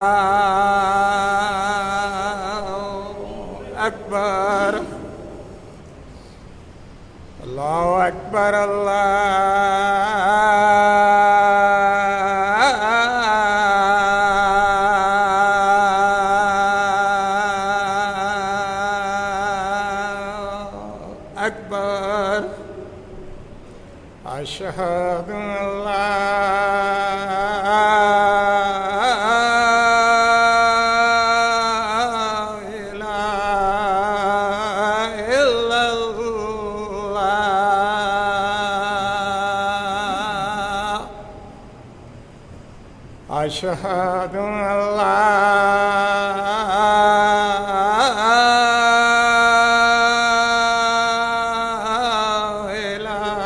أكبر. الله أكبر. الله أكبر. أشهد أن لا أشهد أن لا إله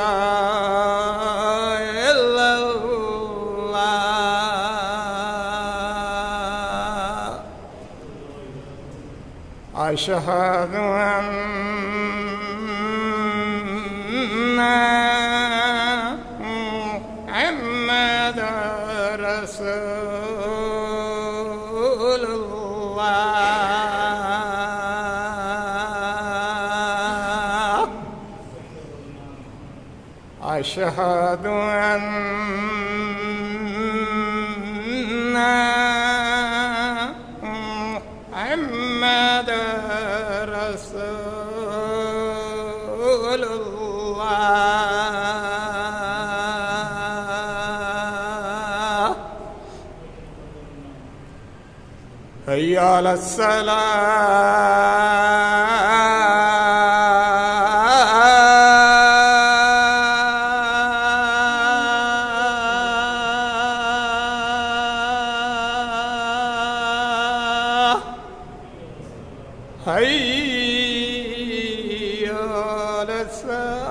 إلا الله. أشهد أن محمدا رسول الله. أشهد أن محمدا رسول الله. حي على الصلاة. حي على الصلاة.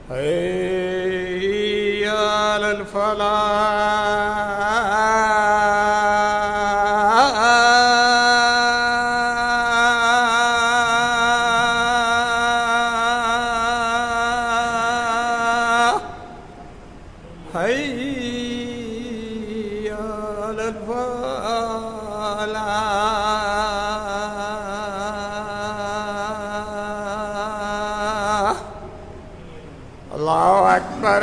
حي على الفلاح. حي على الفلاح. الله أكبر.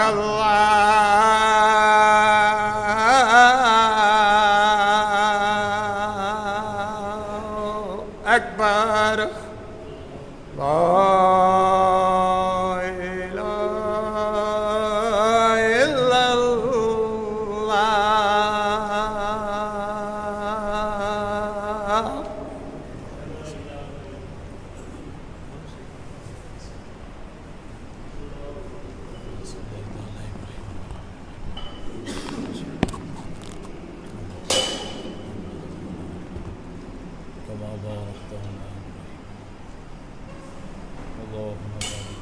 الله أكبر. لا إله إلا الله. كما باركت على إبراهيم اللهم بارك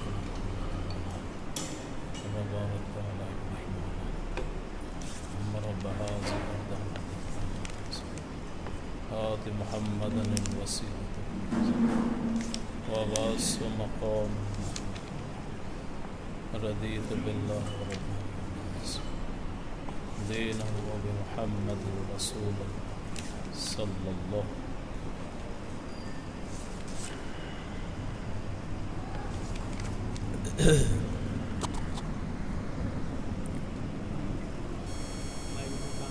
كما باركت على إبراهيم اللهم رب هذا البلد آت محمدا الوسيلة وبعث مقام رضيت بالله ربا دينا وبمحمد رسولا صلى الله.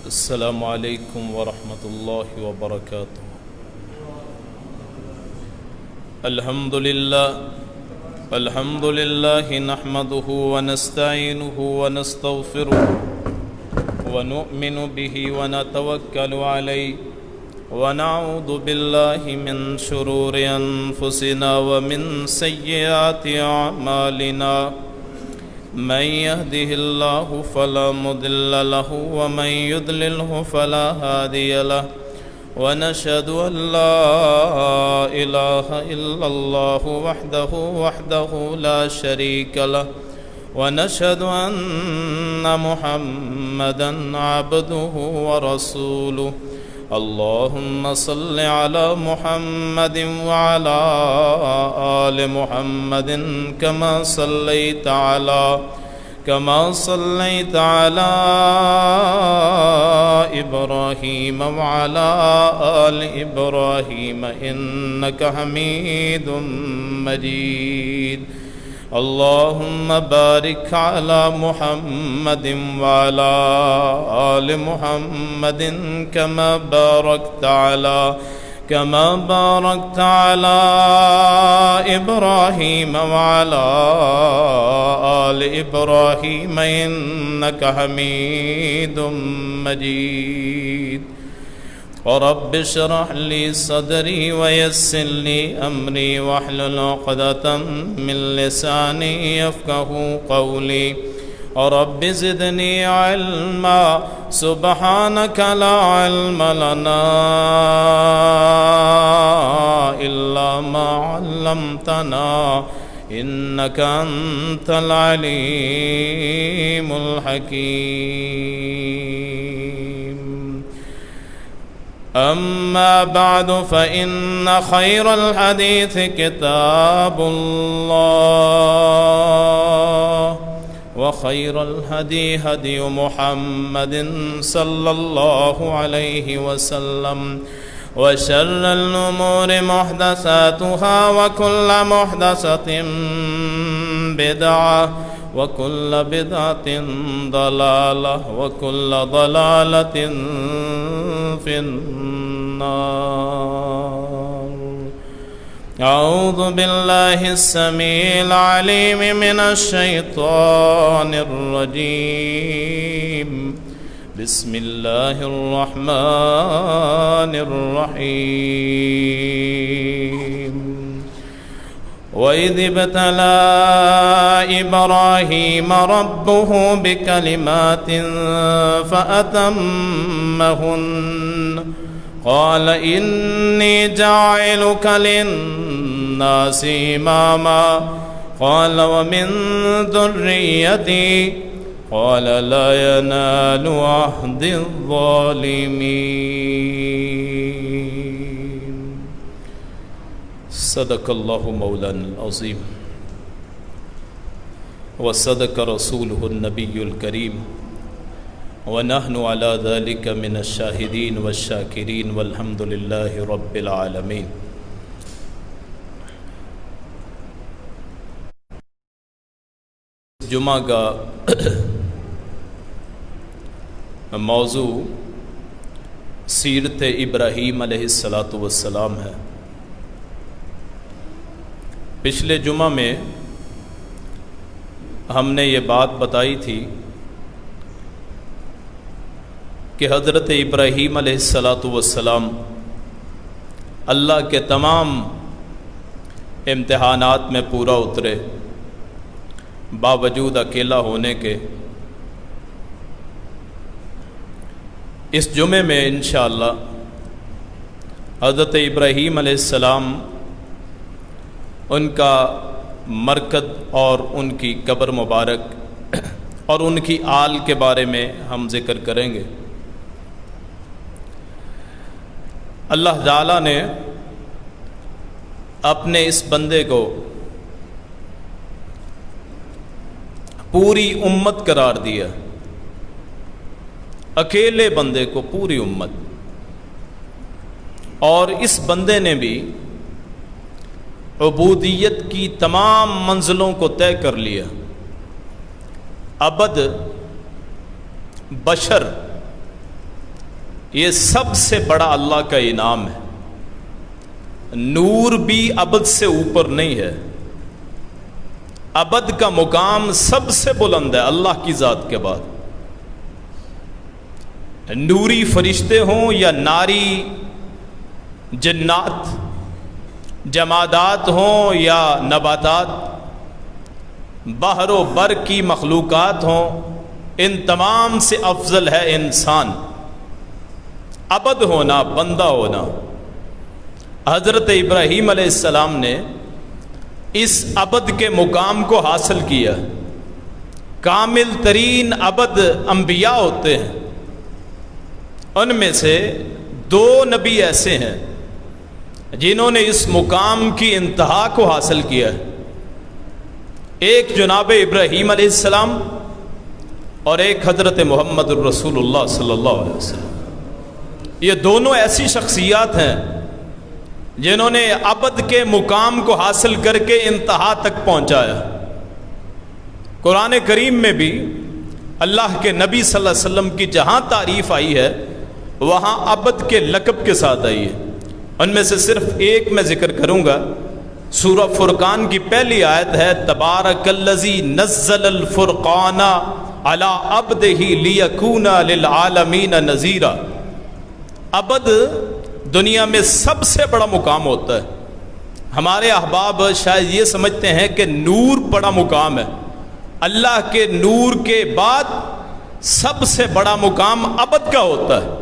السلام عليكم ورحمة الله وبركاته. الحمد لله نحمده ونستعينه ونستغفره ونؤمن به ونتوكل عليه ونعوذ بالله من شرور أنفسنا ومن سيئات أعمالنا. من يهده الله فلا مضل له ومن يضلله فلا هادي له. ونشهد أن لا إله إلا الله وحده لا شريك له. ونشهد أن محمدا عبده ورسوله. اللهم صل على محمد وعلى آل محمد كما صليت على إبراهيم وعلى آل إبراهيم إنك حميد مجيد. اللهم بارك على محمد وعلى آل محمد كما باركت على إبراهيم وعلى آل إبراهيم إنك حميد مجيد. ورب اشرح لي صدري ويسر لي أمري واحلل عقدة من لساني يفقه قولي. رب زدني علما سبحانك لا علم لنا إلا ما علمتنا إنك أنت العليم الحكيم. أما بعد فإن خير الحديث كتاب الله وخير الهدي هدي محمد صلى الله عليه وسلم وشر الأمور محدثاتها وكل محدثة بدعة وكل بدعة ضلالة وكل ضلالة في النار. أعوذ بالله السميع العليم من الشيطان الرجيم. بسم الله الرحمن الرحيم. وإذ ابتلى إبراهيم ربه بكلمات فأتمهن قال إني جاعلك للناس إماما قال ومن ذريتي قال لا ينال عهد الظالمين. صدق الله مولانا العظيم وصدق رسوله النبي الكريم ونحن على ذلك من الشاهدين والشاكرين والحمد لله رب العالمين. جمعہ کا موضوع سیرت ابراہیم علیہ السلام ہے. پچھلے جمعہ میں ہم نے یہ بات بتائی تھی کہ حضرت ابراہیم علیہ السلام اللہ کے تمام امتحانات میں پورا اترے باوجود اکیلا ہونے کے. اس جمعے میں انشاءاللہ حضرت ابراہیم علیہ السلام ان کا مرکز اور ان کی قبر مبارک اور ان کی آل کے بارے میں ہم ذکر کریں گے. اللہ تعالیٰ نے اپنے اس بندے کو پوری امت قرار دیا، اکیلے بندے کو پوری امت، اور اس بندے نے بھی عبودیت کی تمام منزلوں کو طے کر لیا. ابد، بشر، یہ سب سے بڑا اللہ کا انعام ہے. نور بھی ابد سے اوپر نہیں ہے. ابد کا مقام سب سے بلند ہے اللہ کی ذات کے بعد. نوری فرشتے ہوں یا ناری جنات، جمادات ہوں یا نباتات، بحر و بر کی مخلوقات ہوں، ان تمام سے افضل ہے انسان. ابد ہونا، بندہ ہونا. حضرت ابراہیم علیہ السلام نے اس ابد کے مقام کو حاصل کیا. کامل ترین ابد انبیاء ہوتے ہیں، ان میں سے دو نبی ایسے ہیں جنہوں نے اس مقام کی انتہا کو حاصل کیا ہے، ایک جناب ابراہیم علیہ السلام اور ایک حضرت محمد الرسول اللہ صلی اللہ علیہ وسلم۔ یہ دونوں ایسی شخصیات ہیں جنہوں نے ابد کے مقام کو حاصل کر کے انتہا تک پہنچایا۔ قرآن کریم میں بھی اللہ کے نبی صلی اللہ علیہ وسلم کی جہاں تعریف آئی ہے وہاں ابد کے لقب کے ساتھ آئی ہے۔ ان میں سے صرف ایک میں ذکر کروں گا، سورہ فرقان کی پہلی آیت ہے تبارک الذی نزل الفرقان علی عبدہ لیکون للعالمین نذیرا۔ ابد دنیا میں سب سے بڑا مقام ہوتا ہے۔ ہمارے احباب شاید یہ سمجھتے ہیں کہ نور بڑا مقام ہے، اللہ کے نور کے بعد سب سے بڑا مقام ابد کا ہوتا ہے۔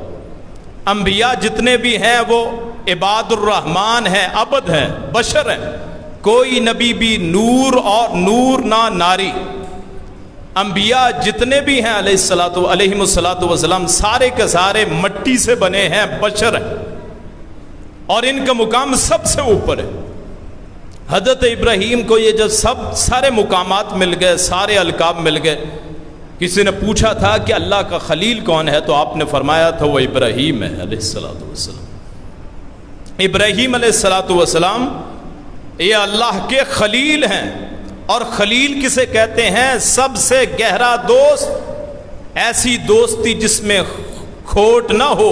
انبیاء جتنے بھی ہیں وہ عباد الرحمن ہیں، ابد ہیں، بشر ہیں، کوئی نبی بھی نور اور نور نہ ناری۔ انبیاء جتنے بھی ہیں علیہم الصلاۃ والسلام سارے کے سارے مٹی سے بنے ہیں، بشر ہیں، اور ان کا مقام سب سے اوپر ہے۔ حضرت ابراہیم کو یہ جب سارے مقامات مل گئے، سارے القاب مل گئے، کسی نے پوچھا تھا کہ اللہ کا خلیل کون ہے تو آپ نے فرمایا تھا وہ ابراہیم ہے علیہ الصلاۃ والسلام۔ ابراہیم علیہ الصلاۃ والسلام یہ اللہ کے خلیل ہیں، اور خلیل کسے کہتے ہیں؟ سب سے گہرا دوست، ایسی دوستی جس میں کھوٹ نہ ہو،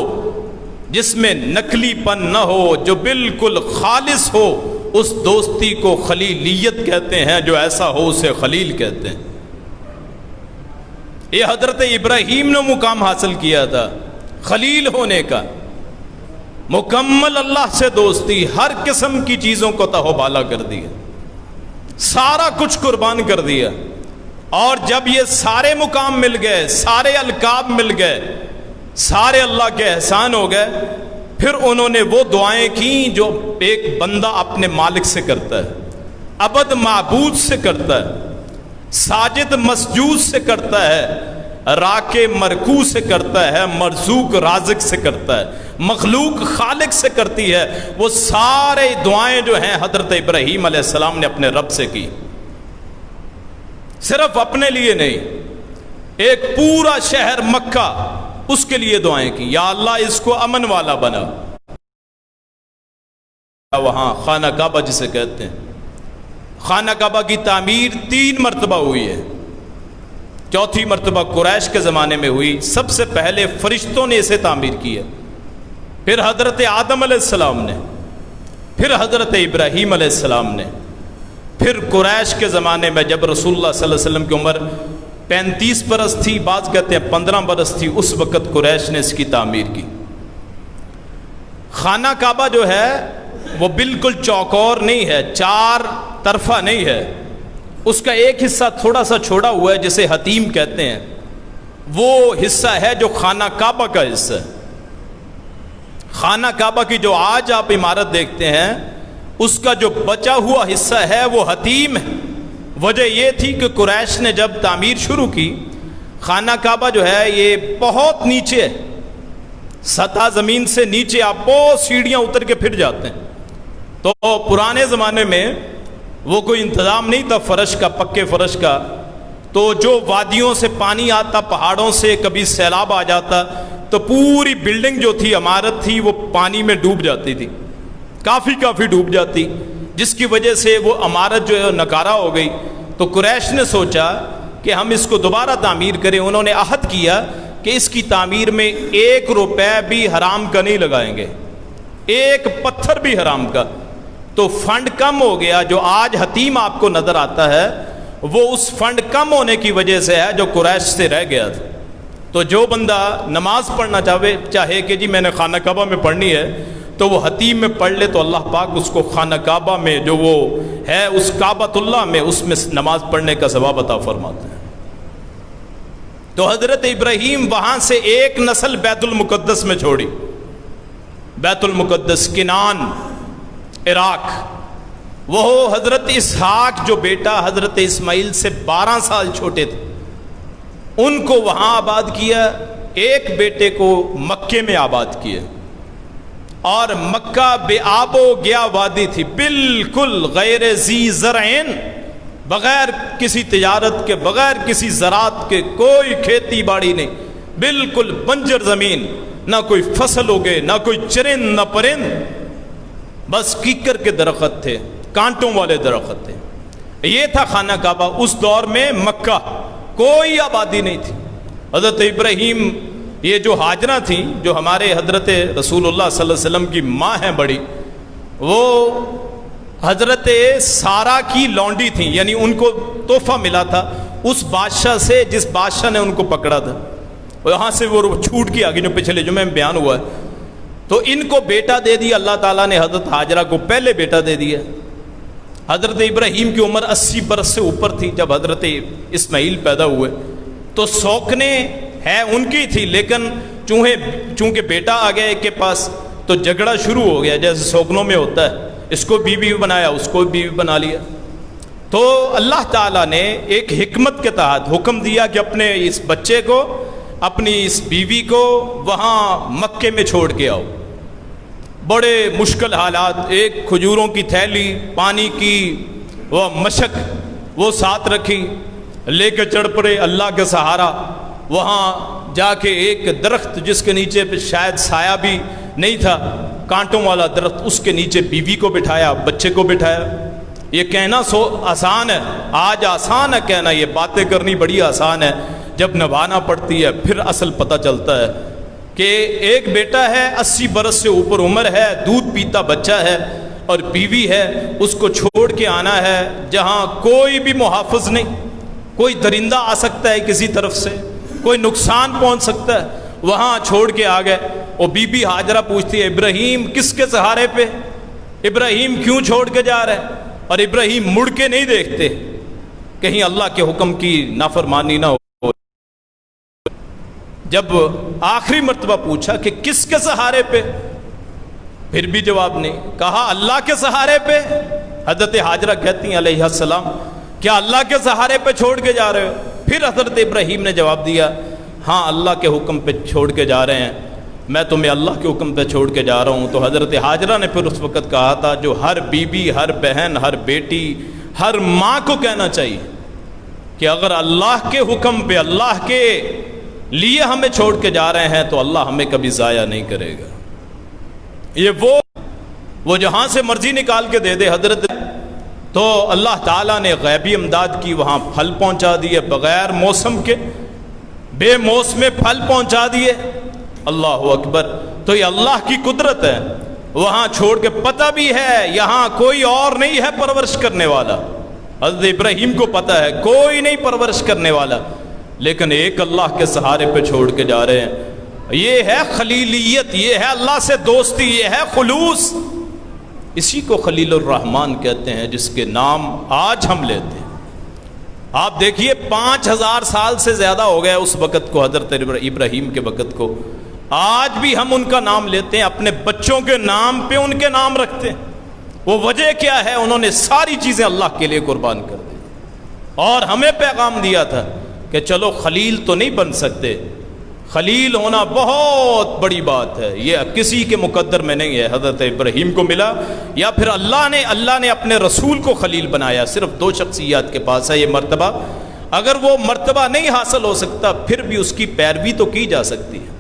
جس میں نکلی پن نہ ہو، جو بالکل خالص ہو، اس دوستی کو خلیلیت کہتے ہیں۔ جو ایسا ہو اسے خلیل کہتے ہیں۔ یہ حضرت ابراہیم نے مقام حاصل کیا تھا خلیل ہونے کا، مکمل اللہ سے دوستی، ہر قسم کی چیزوں کو تہو بالا کر دیا، سارا کچھ قربان کر دیا۔ اور جب یہ سارے مقام مل گئے، سارے القاب مل گئے، سارے اللہ کے احسان ہو گئے، پھر انہوں نے وہ دعائیں کیں جو ایک بندہ اپنے مالک سے کرتا ہے، عبد معبود سے کرتا ہے، ساجد مسجود سے کرتا ہے، راکع مرکوع سے کرتا ہے، مرزوق رازق سے کرتا ہے، مخلوق خالق سے کرتی ہے۔ وہ سارے دعائیں جو ہیں حضرت ابراہیم علیہ السلام نے اپنے رب سے کی، صرف اپنے لیے نہیں، ایک پورا شہر مکہ اس کے لیے دعائیں کی، یا اللہ اس کو امن والا بنا۔ وہاں خانہ کعبہ جسے کہتے ہیں، خانہ کعبہ کی تعمیر 3 مرتبہ ہوئی ہے، 4تھی مرتبہ قریش کے زمانے میں ہوئی۔ سب سے پہلے فرشتوں نے اسے تعمیر کی ہے، پھر حضرت آدم علیہ السلام نے، پھر حضرت ابراہیم علیہ السلام نے، پھر قریش کے زمانے میں جب رسول اللہ صلی اللہ علیہ وسلم کی عمر 35 برس تھی، بعض کہتے ہیں 15 برس تھی، اس وقت قریش نے اس کی تعمیر کی۔ خانہ کعبہ جو ہے وہ بالکل چوکور نہیں ہے، 4 طرفہ نہیں ہے، اس کا ایک حصہ تھوڑا سا چھوڑا ہوا ہے جسے حتیم کہتے ہیں، وہ حصہ ہے جو خانہ کعبہ کا حصہ ہے۔ خانہ کعبہ کی جو آج آپ عمارت دیکھتے ہیں اس کا جو بچا ہوا حصہ ہے وہ حتیم ہے۔ وجہ یہ تھی کہ قریش نے جب تعمیر شروع کی، خانہ کعبہ جو ہے یہ بہت نیچے ہے، سطح زمین سے نیچے آپ بہت سیڑھیاں اتر کے پھر جاتے ہیں، تو پرانے زمانے میں وہ کوئی انتظام نہیں تھا فرش کا، پکے فرش کا، تو جو وادیوں سے پانی آتا، پہاڑوں سے کبھی سیلاب آ جاتا تو پوری بلڈنگ جو تھی، عمارت تھی، وہ پانی میں ڈوب جاتی تھی، کافی ڈوب جاتی، جس کی وجہ سے وہ عمارت جو ہے نکارہ ہو گئی۔ تو قریش نے سوچا کہ ہم اس کو دوبارہ تعمیر کریں۔ انہوں نے عہد کیا کہ اس کی تعمیر میں 1 روپے بھی حرام کا نہیں لگائیں گے، 1 پتھر بھی حرام کا۔ تو فنڈ کم ہو گیا، جو آج حتیم آپ کو نظر آتا ہے وہ اس فنڈ کم ہونے کی وجہ سے ہے جو قریش سے رہ گیا تھا۔ تو جو بندہ نماز پڑھنا چاہے کہ جی میں نے خانہ کعبہ میں پڑھنی ہے تو وہ حتیم میں پڑھ لے، تو اللہ پاک اس کو خانہ کعبہ میں جو وہ ہے اس کعبۃ اللہ میں، اس میں نماز پڑھنے کا ثواب عطا فرماتے ہیں۔ تو حضرت ابراہیم وہاں سے ایک نسل بیت المقدس میں چھوڑی، بیت المقدس، کنعان، عراق۔ وہ حضرت اسحاق جو بیٹا حضرت اسماعیل سے 12 سال چھوٹے تھے، ان کو وہاں آباد کیا، ایک بیٹے کو مکے میں آباد کیا۔ اور مکہ بے آب و گیا وادی تھی، بالکل غیر ذی زرعین، بغیر کسی تجارت کے، بغیر کسی زراعت کے، کوئی کھیتی باڑی نہیں، بالکل بنجر زمین، نہ کوئی فصل ہوگے، نہ کوئی چرند نہ پرند، بس کیکر کے درخت تھے، کانٹوں والے درخت تھے۔ یہ تھا خانہ کعبہ۔ اس دور میں مکہ کوئی آبادی نہیں تھی۔ حضرت ابراہیم، یہ جو ہاجرہ تھیں، جو ہمارے حضرت رسول اللہ صلی اللہ علیہ وسلم کی ماں ہیں بڑی، وہ حضرت سارا کی لونڈی تھیں، یعنی ان کو تحفہ ملا تھا اس بادشاہ سے جس بادشاہ نے ان کو پکڑا تھا، وہاں سے وہ چھوٹ کے آگے جو پچھلے جمعے میں بیان ہوا ہے، تو ان کو بیٹا دے دیا اللہ تعالیٰ نے، حضرت ہاجرہ کو پہلے بیٹا دے دیا۔ حضرت ابراہیم کی عمر 80 برس سے اوپر تھی جب حضرت اسماعیل پیدا ہوئے، تو سوکنے ہے ان کی تھی، لیکن چونکہ بیٹا آ گیا ایک کے پاس تو جھگڑا شروع ہو گیا، جیسے سوکنوں میں ہوتا ہے، اس کو بیوی بنایا، اس کو بیوی بنا لیا۔ تو اللہ تعالیٰ نے ایک حکمت کے تحت حکم دیا کہ اپنے اس بچے کو، اپنی اس بیوی کو وہاں مکے میں چھوڑ کے آؤ۔ بڑے مشکل حالات، ایک کھجوروں کی تھیلی، پانی کی وہ مشک وہ ساتھ رکھی، لے کے چڑھ پڑے اللہ کے سہارا، وہاں جا کے ایک درخت جس کے نیچے پہ شاید سایہ بھی نہیں تھا، کانٹوں والا درخت، اس کے نیچے بیوی کو بٹھایا، بچے کو بٹھایا۔ یہ کہنا آسان ہے، آج آسان ہے کہنا، یہ باتیں کرنی بڑی آسان ہے، جب نبھانا پڑتی ہے پھر اصل پتہ چلتا ہے کہ ایک بیٹا ہے، 80 برس سے اوپر عمر ہے، دودھ پیتا بچہ ہے، اور بیوی ہے، اس کو چھوڑ کے آنا ہے جہاں کوئی بھی محافظ نہیں، کوئی درندہ آ سکتا ہے کسی طرف سے، کوئی نقصان پہنچ سکتا ہے، وہاں چھوڑ کے آ گئے۔ اور بی بی ہاجرہ پوچھتی ہے ابراہیم کس کے سہارے پہ، ابراہیم کیوں چھوڑ کے جا رہے ہیں؟ اور ابراہیم مڑ کے نہیں دیکھتے کہیں اللہ کے حکم کی نافرمانی نہ ہو۔ جب آخری مرتبہ پوچھا کہ کس کے سہارے پہ، پھر بھی جواب نہیں، کہا اللہ کے سہارے پہ۔ حضرت ہاجرہ کہتی ہیں علیہ السلام کیا اللہ کے سہارے پہ چھوڑ کے جا رہے ہو؟ پھر حضرت ابراہیم نے جواب دیا ہاں اللہ کے حکم پہ چھوڑ کے جا رہے ہیں، میں تمہیں اللہ کے حکم پہ چھوڑ کے جا رہا ہوں۔ تو حضرت ہاجرہ نے پھر اس وقت کہا تھا جو ہر بیوی، ہر بہن، ہر بیٹی، ہر ماں کو کہنا چاہیے کہ اگر اللہ کے حکم پہ، اللہ کے لیے ہمیں چھوڑ کے جا رہے ہیں تو اللہ ہمیں کبھی ضائع نہیں کرے گا۔ یہ وہ جہاں سے مرضی نکال کے دے دے حضرت، تو اللہ تعالیٰ نے غیبی امداد کی، وہاں پھل پہنچا دیے بغیر موسم کے، بے موسم پھل پہنچا دیے۔ اللہ اکبر! تو یہ اللہ کی قدرت ہے، وہاں چھوڑ کے، پتہ بھی ہے یہاں کوئی اور نہیں ہے پرورش کرنے والا، حضرت ابراہیم کو پتہ ہے کوئی نہیں پرورش کرنے والا، لیکن ایک اللہ کے سہارے پہ چھوڑ کے جا رہے ہیں۔ یہ ہے خلیلیت، یہ ہے اللہ سے دوستی، یہ ہے خلوص۔ اسی کو خلیل الرحمن کہتے ہیں جس کے نام آج ہم لیتے ہیں۔ آپ دیکھیے 5000 سال سے زیادہ ہو گیا اس وقت کو، حضرت ابراہیم کے وقت کو، آج بھی ہم ان کا نام لیتے ہیں، اپنے بچوں کے نام پہ ان کے نام رکھتے ہیں۔ وہ وجہ کیا ہے؟ انہوں نے ساری چیزیں اللہ کے لیے قربان کر دی، اور ہمیں پیغام دیا تھا کہ چلو خلیل تو نہیں بن سکتے، خلیل ہونا بہت بڑی بات ہے، یہ کسی کے مقدر میں نہیں ہے، حضرت ابراہیم کو ملا یا پھر اللہ نے اپنے رسول کو خلیل بنایا۔ صرف 2 شخصیات کے پاس ہے یہ مرتبہ، اگر وہ مرتبہ نہیں حاصل ہو سکتا پھر بھی اس کی پیروی تو کی جا سکتی ہے،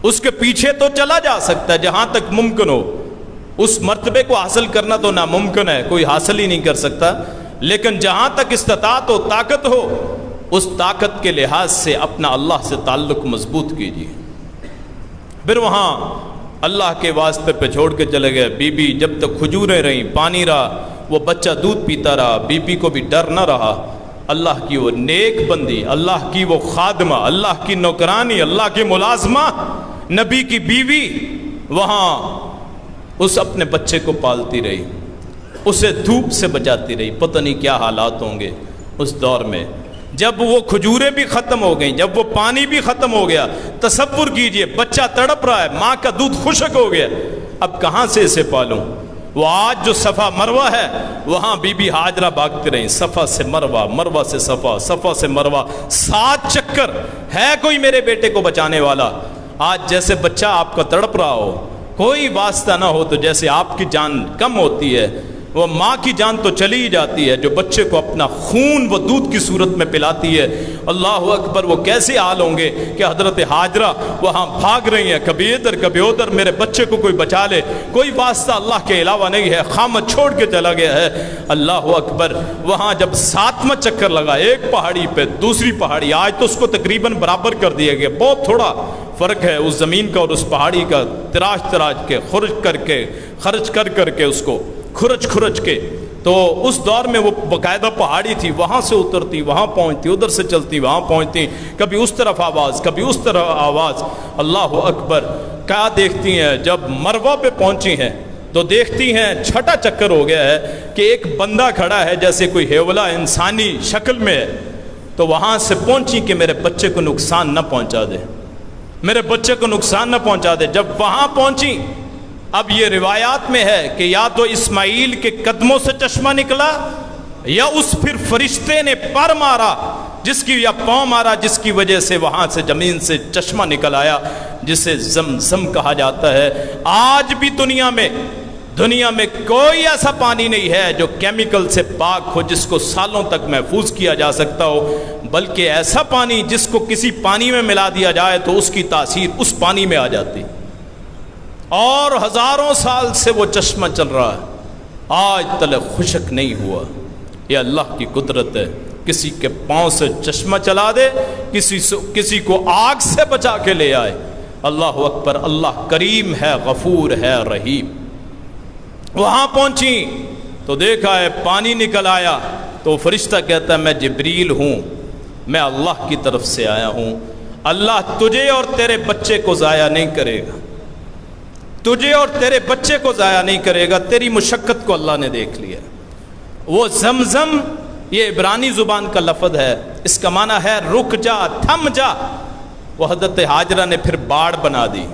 اس کے پیچھے تو چلا جا سکتا ہے جہاں تک ممکن ہو۔ اس مرتبے کو حاصل کرنا تو ناممکن ہے، کوئی حاصل ہی نہیں کر سکتا، لیکن جہاں تک استطاعت ہو، طاقت ہو، اس طاقت کے لحاظ سے اپنا اللہ سے تعلق مضبوط کیجیے۔ پھر وہاں اللہ کے واسطے پہ چھوڑ کے چلے گئے۔ بی بی جب تک کھجوریں رہیں، پانی رہا، وہ بچہ دودھ پیتا رہا، بی بی کو بھی ڈر نہ رہا۔ اللہ کی وہ نیک بندی، اللہ کی وہ خادمہ، اللہ کی نوکرانی، اللہ کی ملازمہ، نبی کی بیوی، وہاں اس اپنے بچے کو پالتی رہی، اسے دھوپ سے بچاتی رہی۔ پتہ نہیں کیا حالات ہوں گے اس دور میں، جب وہ کھجوریں بھی ختم ہو گئیں، جب وہ پانی بھی ختم ہو گیا۔ تصور کیجئے بچہ تڑپ رہا ہے، ماں کا دودھ خشک ہو گیا، اب کہاں سے اسے پالوں؟ وہ آج جو صفا مروہ ہے وہاں بی بی ہاجرہ بھاگتے رہیں، صفا سے مروہ، مروہ سے صفا، صفا سے مروہ، 7 چکر۔ ہے کوئی میرے بیٹے کو بچانے والا؟ آج جیسے بچہ آپ کا تڑپ رہا ہو، کوئی واسطہ نہ ہو تو جیسے آپ کی جان کم ہوتی ہے، وہ ماں کی جان تو چلی ہی جاتی ہے جو بچے کو اپنا خون وہ دودھ کی صورت میں پلاتی ہے۔ اللہ اکبر، وہ کیسے حال ہوں گے کہ حضرت ہاجرہ وہاں بھاگ رہی ہیں، کبھی ادھر کبھی ادھر، میرے بچے کو کوئی بچا لے، کوئی واسطہ اللہ کے علاوہ نہیں ہے، خامد چھوڑ کے چلا گیا ہے۔ اللہ اکبر، وہاں جب 7واں چکر لگا، ایک پہاڑی پہ دوسری پہاڑی، آج تو اس کو تقریباً برابر کر دیا گیا، بہت تھوڑا فرق ہے اس زمین کا اور اس پہاڑی کا، تراش کے خرچ کر کے اس کو کھرچ کے، تو اس دور میں وہ باقاعدہ پہاڑی تھی، وہاں سے اترتی وہاں پہنچتی، ادھر سے چلتی وہاں پہنچتی، کبھی اس طرف آواز کبھی اس طرف آواز۔ اللہ اکبر، کیا دیکھتی ہیں جب مروہ پہ پہنچی ہیں تو دیکھتی ہیں 6واں چکر ہو گیا ہے کہ ایک بندہ کھڑا ہے جیسے کوئی ہیولا انسانی شکل میں ہے، تو وہاں سے پہنچی کہ میرے بچے کو نقصان نہ پہنچا دے، میرے بچے کو نقصان نہ پہنچا دے۔ جب وہاں پہنچی، اب یہ روایات میں ہے کہ یا تو اسماعیل کے قدموں سے چشمہ نکلا یا اس پھر فرشتے نے پر مارا جس کی، یا پاؤں مارا جس کی وجہ سے وہاں سے زمین سے چشمہ نکل آیا جسے زمزم کہا جاتا ہے۔ آج بھی دنیا میں کوئی ایسا پانی نہیں ہے جو کیمیکل سے پاک ہو، جس کو سالوں تک محفوظ کیا جا سکتا ہو، بلکہ ایسا پانی جس کو کسی پانی میں ملا دیا جائے تو اس کی تاثیر اس پانی میں آ جاتی، اور ہزاروں سال سے وہ چشمہ چل رہا ہے، آج تلک خشک نہیں ہوا۔ یہ اللہ کی قدرت ہے، کسی کے پاؤں سے چشمہ چلا دے، کسی کو آگ سے بچا کے لے آئے۔ اللہ اکبر، اللہ کریم ہے، غفور ہے، رحیم۔ وہاں پہنچی تو دیکھا ہے پانی نکل آیا، تو فرشتہ کہتا ہے میں جبریل ہوں، میں اللہ کی طرف سے آیا ہوں، اللہ تجھے اور تیرے بچے کو ضائع نہیں کرے گا، تجھے اور تیرے بچے کو ضائع نہیں کرے گا، تیری مشقت کو اللہ نے دیکھ لیا۔ وہ زمزم، یہ عبرانی زبان کا لفظ ہے، اس کا معنی ہے رک جا، تھم جا۔ وہ حضرت ہاجرہ نے پھر باڑ بنا دی،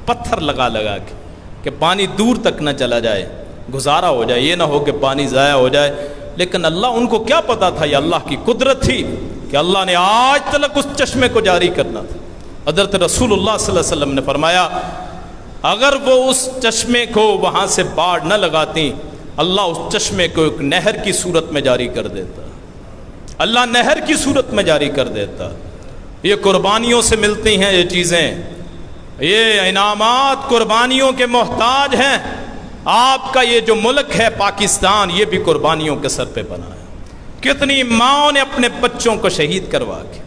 پتھر لگا کے کہ پانی دور تک نہ چلا جائے، گزارا ہو جائے، یہ نہ ہو کہ پانی ضائع ہو جائے۔ لیکن اللہ، ان کو کیا پتا تھا، یہ اللہ کی قدرت تھی کہ اللہ نے آج تلک اس چشمے کو جاری کرنا تھا۔ حضرت رسول اللہ صلی اللہ علیہ وسلم نے فرمایا اگر وہ اس چشمے کو وہاں سے باڑ نہ لگاتی، اللہ اس چشمے کو ایک نہر کی صورت میں جاری کر دیتا، اللہ نہر کی صورت میں جاری کر دیتا۔ یہ قربانیوں سے ملتی ہیں یہ چیزیں، یہ انعامات قربانیوں کے محتاج ہیں۔ آپ کا یہ جو ملک ہے پاکستان، یہ بھی قربانیوں کے سر پہ بنا ہے۔ کتنی ماؤں نے اپنے بچوں کو شہید کروا کے،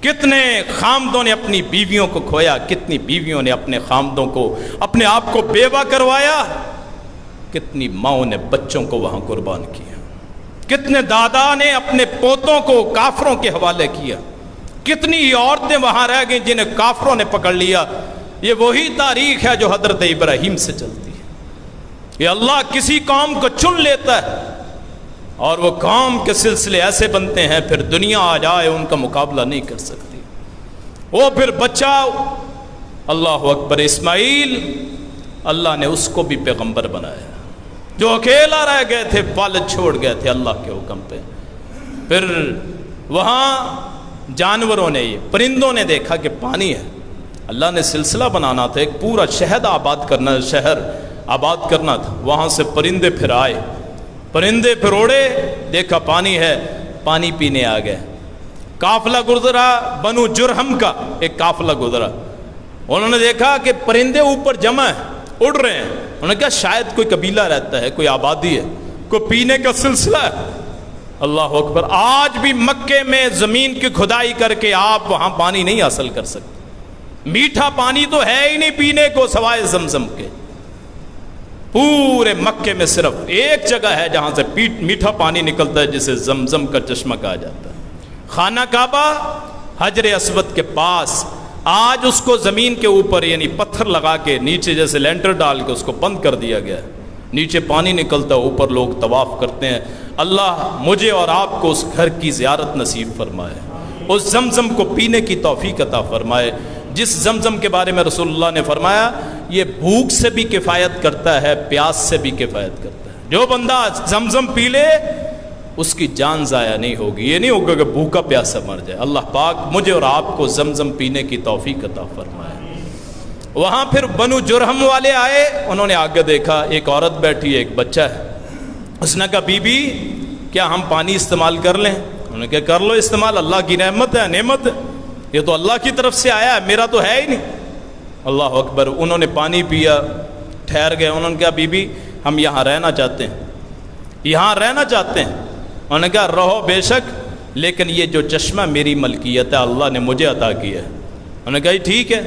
کتنے خامدوں نے اپنی بیویوں کو کھویا، کتنی بیویوں نے اپنے خامدوں کو، اپنے آپ کو بیوہ کروایا، کتنی ماؤں نے بچوں کو وہاں قربان کیا، کتنے دادا نے اپنے پوتوں کو کافروں کے حوالے کیا، کتنی عورتیں وہاں رہ گئیں جنہیں کافروں نے پکڑ لیا۔ یہ وہی تاریخ ہے جو حضرت ابراہیم سے چلتی ہے۔ یہ اللہ کسی قوم کو چن لیتا ہے اور وہ قوم کے سلسلے ایسے بنتے ہیں، پھر دنیا آ جائے ان کا مقابلہ نہیں کر سکتی۔ وہ پھر بچہ، اللہ اکبر، اسماعیل، اللہ نے اس کو بھی پیغمبر بنایا، جو اکیلا رہ گئے تھے، والد چھوڑ گئے تھے اللہ کے حکم پہ۔ پھر وہاں جانوروں نے، یہ پرندوں نے دیکھا کہ پانی ہے، اللہ نے سلسلہ بنانا تھا، ایک پورا شہر آباد کرنا تھا۔ وہاں سے پرندے پھر آئے، پرندے پھر اڑے، دیکھا پانی ہے، پانی پینے آ گئے۔ قافلہ گزرا بنو جرہم کا، ایک قافلہ گزرا، انہوں نے دیکھا کہ پرندے اوپر جمع ہیں، اڑ رہے ہیں۔ انہوں نے کہا شاید کوئی قبیلہ رہتا ہے، کوئی آبادی ہے، کوئی پینے کا سلسلہ ہے۔ اللہ اکبر، آج بھی مکے میں زمین کی کھدائی کر کے آپ وہاں پانی نہیں حاصل کر سکتے، میٹھا پانی تو ہے ہی نہیں پینے کو سوائے زمزم کے۔ پورے مکے میں صرف ایک جگہ ہے جہاں سے میٹھا پانی نکلتا ہے، جسے زمزم کا چشمہ کہا جاتا ہے، خانہ کعبہ حجر اسود کے پاس۔ آج اس کو زمین کے اوپر یعنی پتھر لگا کے نیچے جیسے لینٹر ڈال کے اس کو بند کر دیا گیا ہے، نیچے پانی نکلتا ہے، اوپر لوگ طواف کرتے ہیں۔ اللہ مجھے اور آپ کو اس گھر کی زیارت نصیب فرمائے، اس زمزم کو پینے کی توفیق عطا فرمائے، جس زمزم کے بارے میں رسول اللہ نے فرمایا یہ بھوک سے بھی کفایت کرتا ہے، پیاس سے بھی کفایت کرتا ہے۔ جو بندہ زمزم پی لے اس کی جان ضائع نہیں ہوگی، یہ نہیں ہوگا کہ بھوکا پیاسا مر جائے۔ اللہ پاک مجھے اور آپ کو زمزم پینے کی توفیق عطا فرمائے۔ وہاں پھر بنو جرہم والے آئے، انہوں نے آگے دیکھا ایک عورت بیٹھی ہے، ایک بچہ ہے. اس نے کہا بی بی کیا ہم پانی استعمال کر لیں؟ انہوں نے کہا کر لو استعمال، اللہ کی رحمت ہے، نعمت ہے، یہ تو اللہ کی طرف سے آیا ہے، میرا تو ہے ہی نہیں. اللہ اکبر. انہوں نے پانی پیا، ٹھہر گئے. انہوں نے کہا بی بی ہم یہاں رہنا چاہتے ہیں، یہاں رہنا چاہتے ہیں. انہوں نے کہا رہو بے شک، لیکن یہ جو چشمہ میری ملکیت ہے، اللہ نے مجھے عطا کیا ہے. انہوں نے کہا ٹھیک ہے.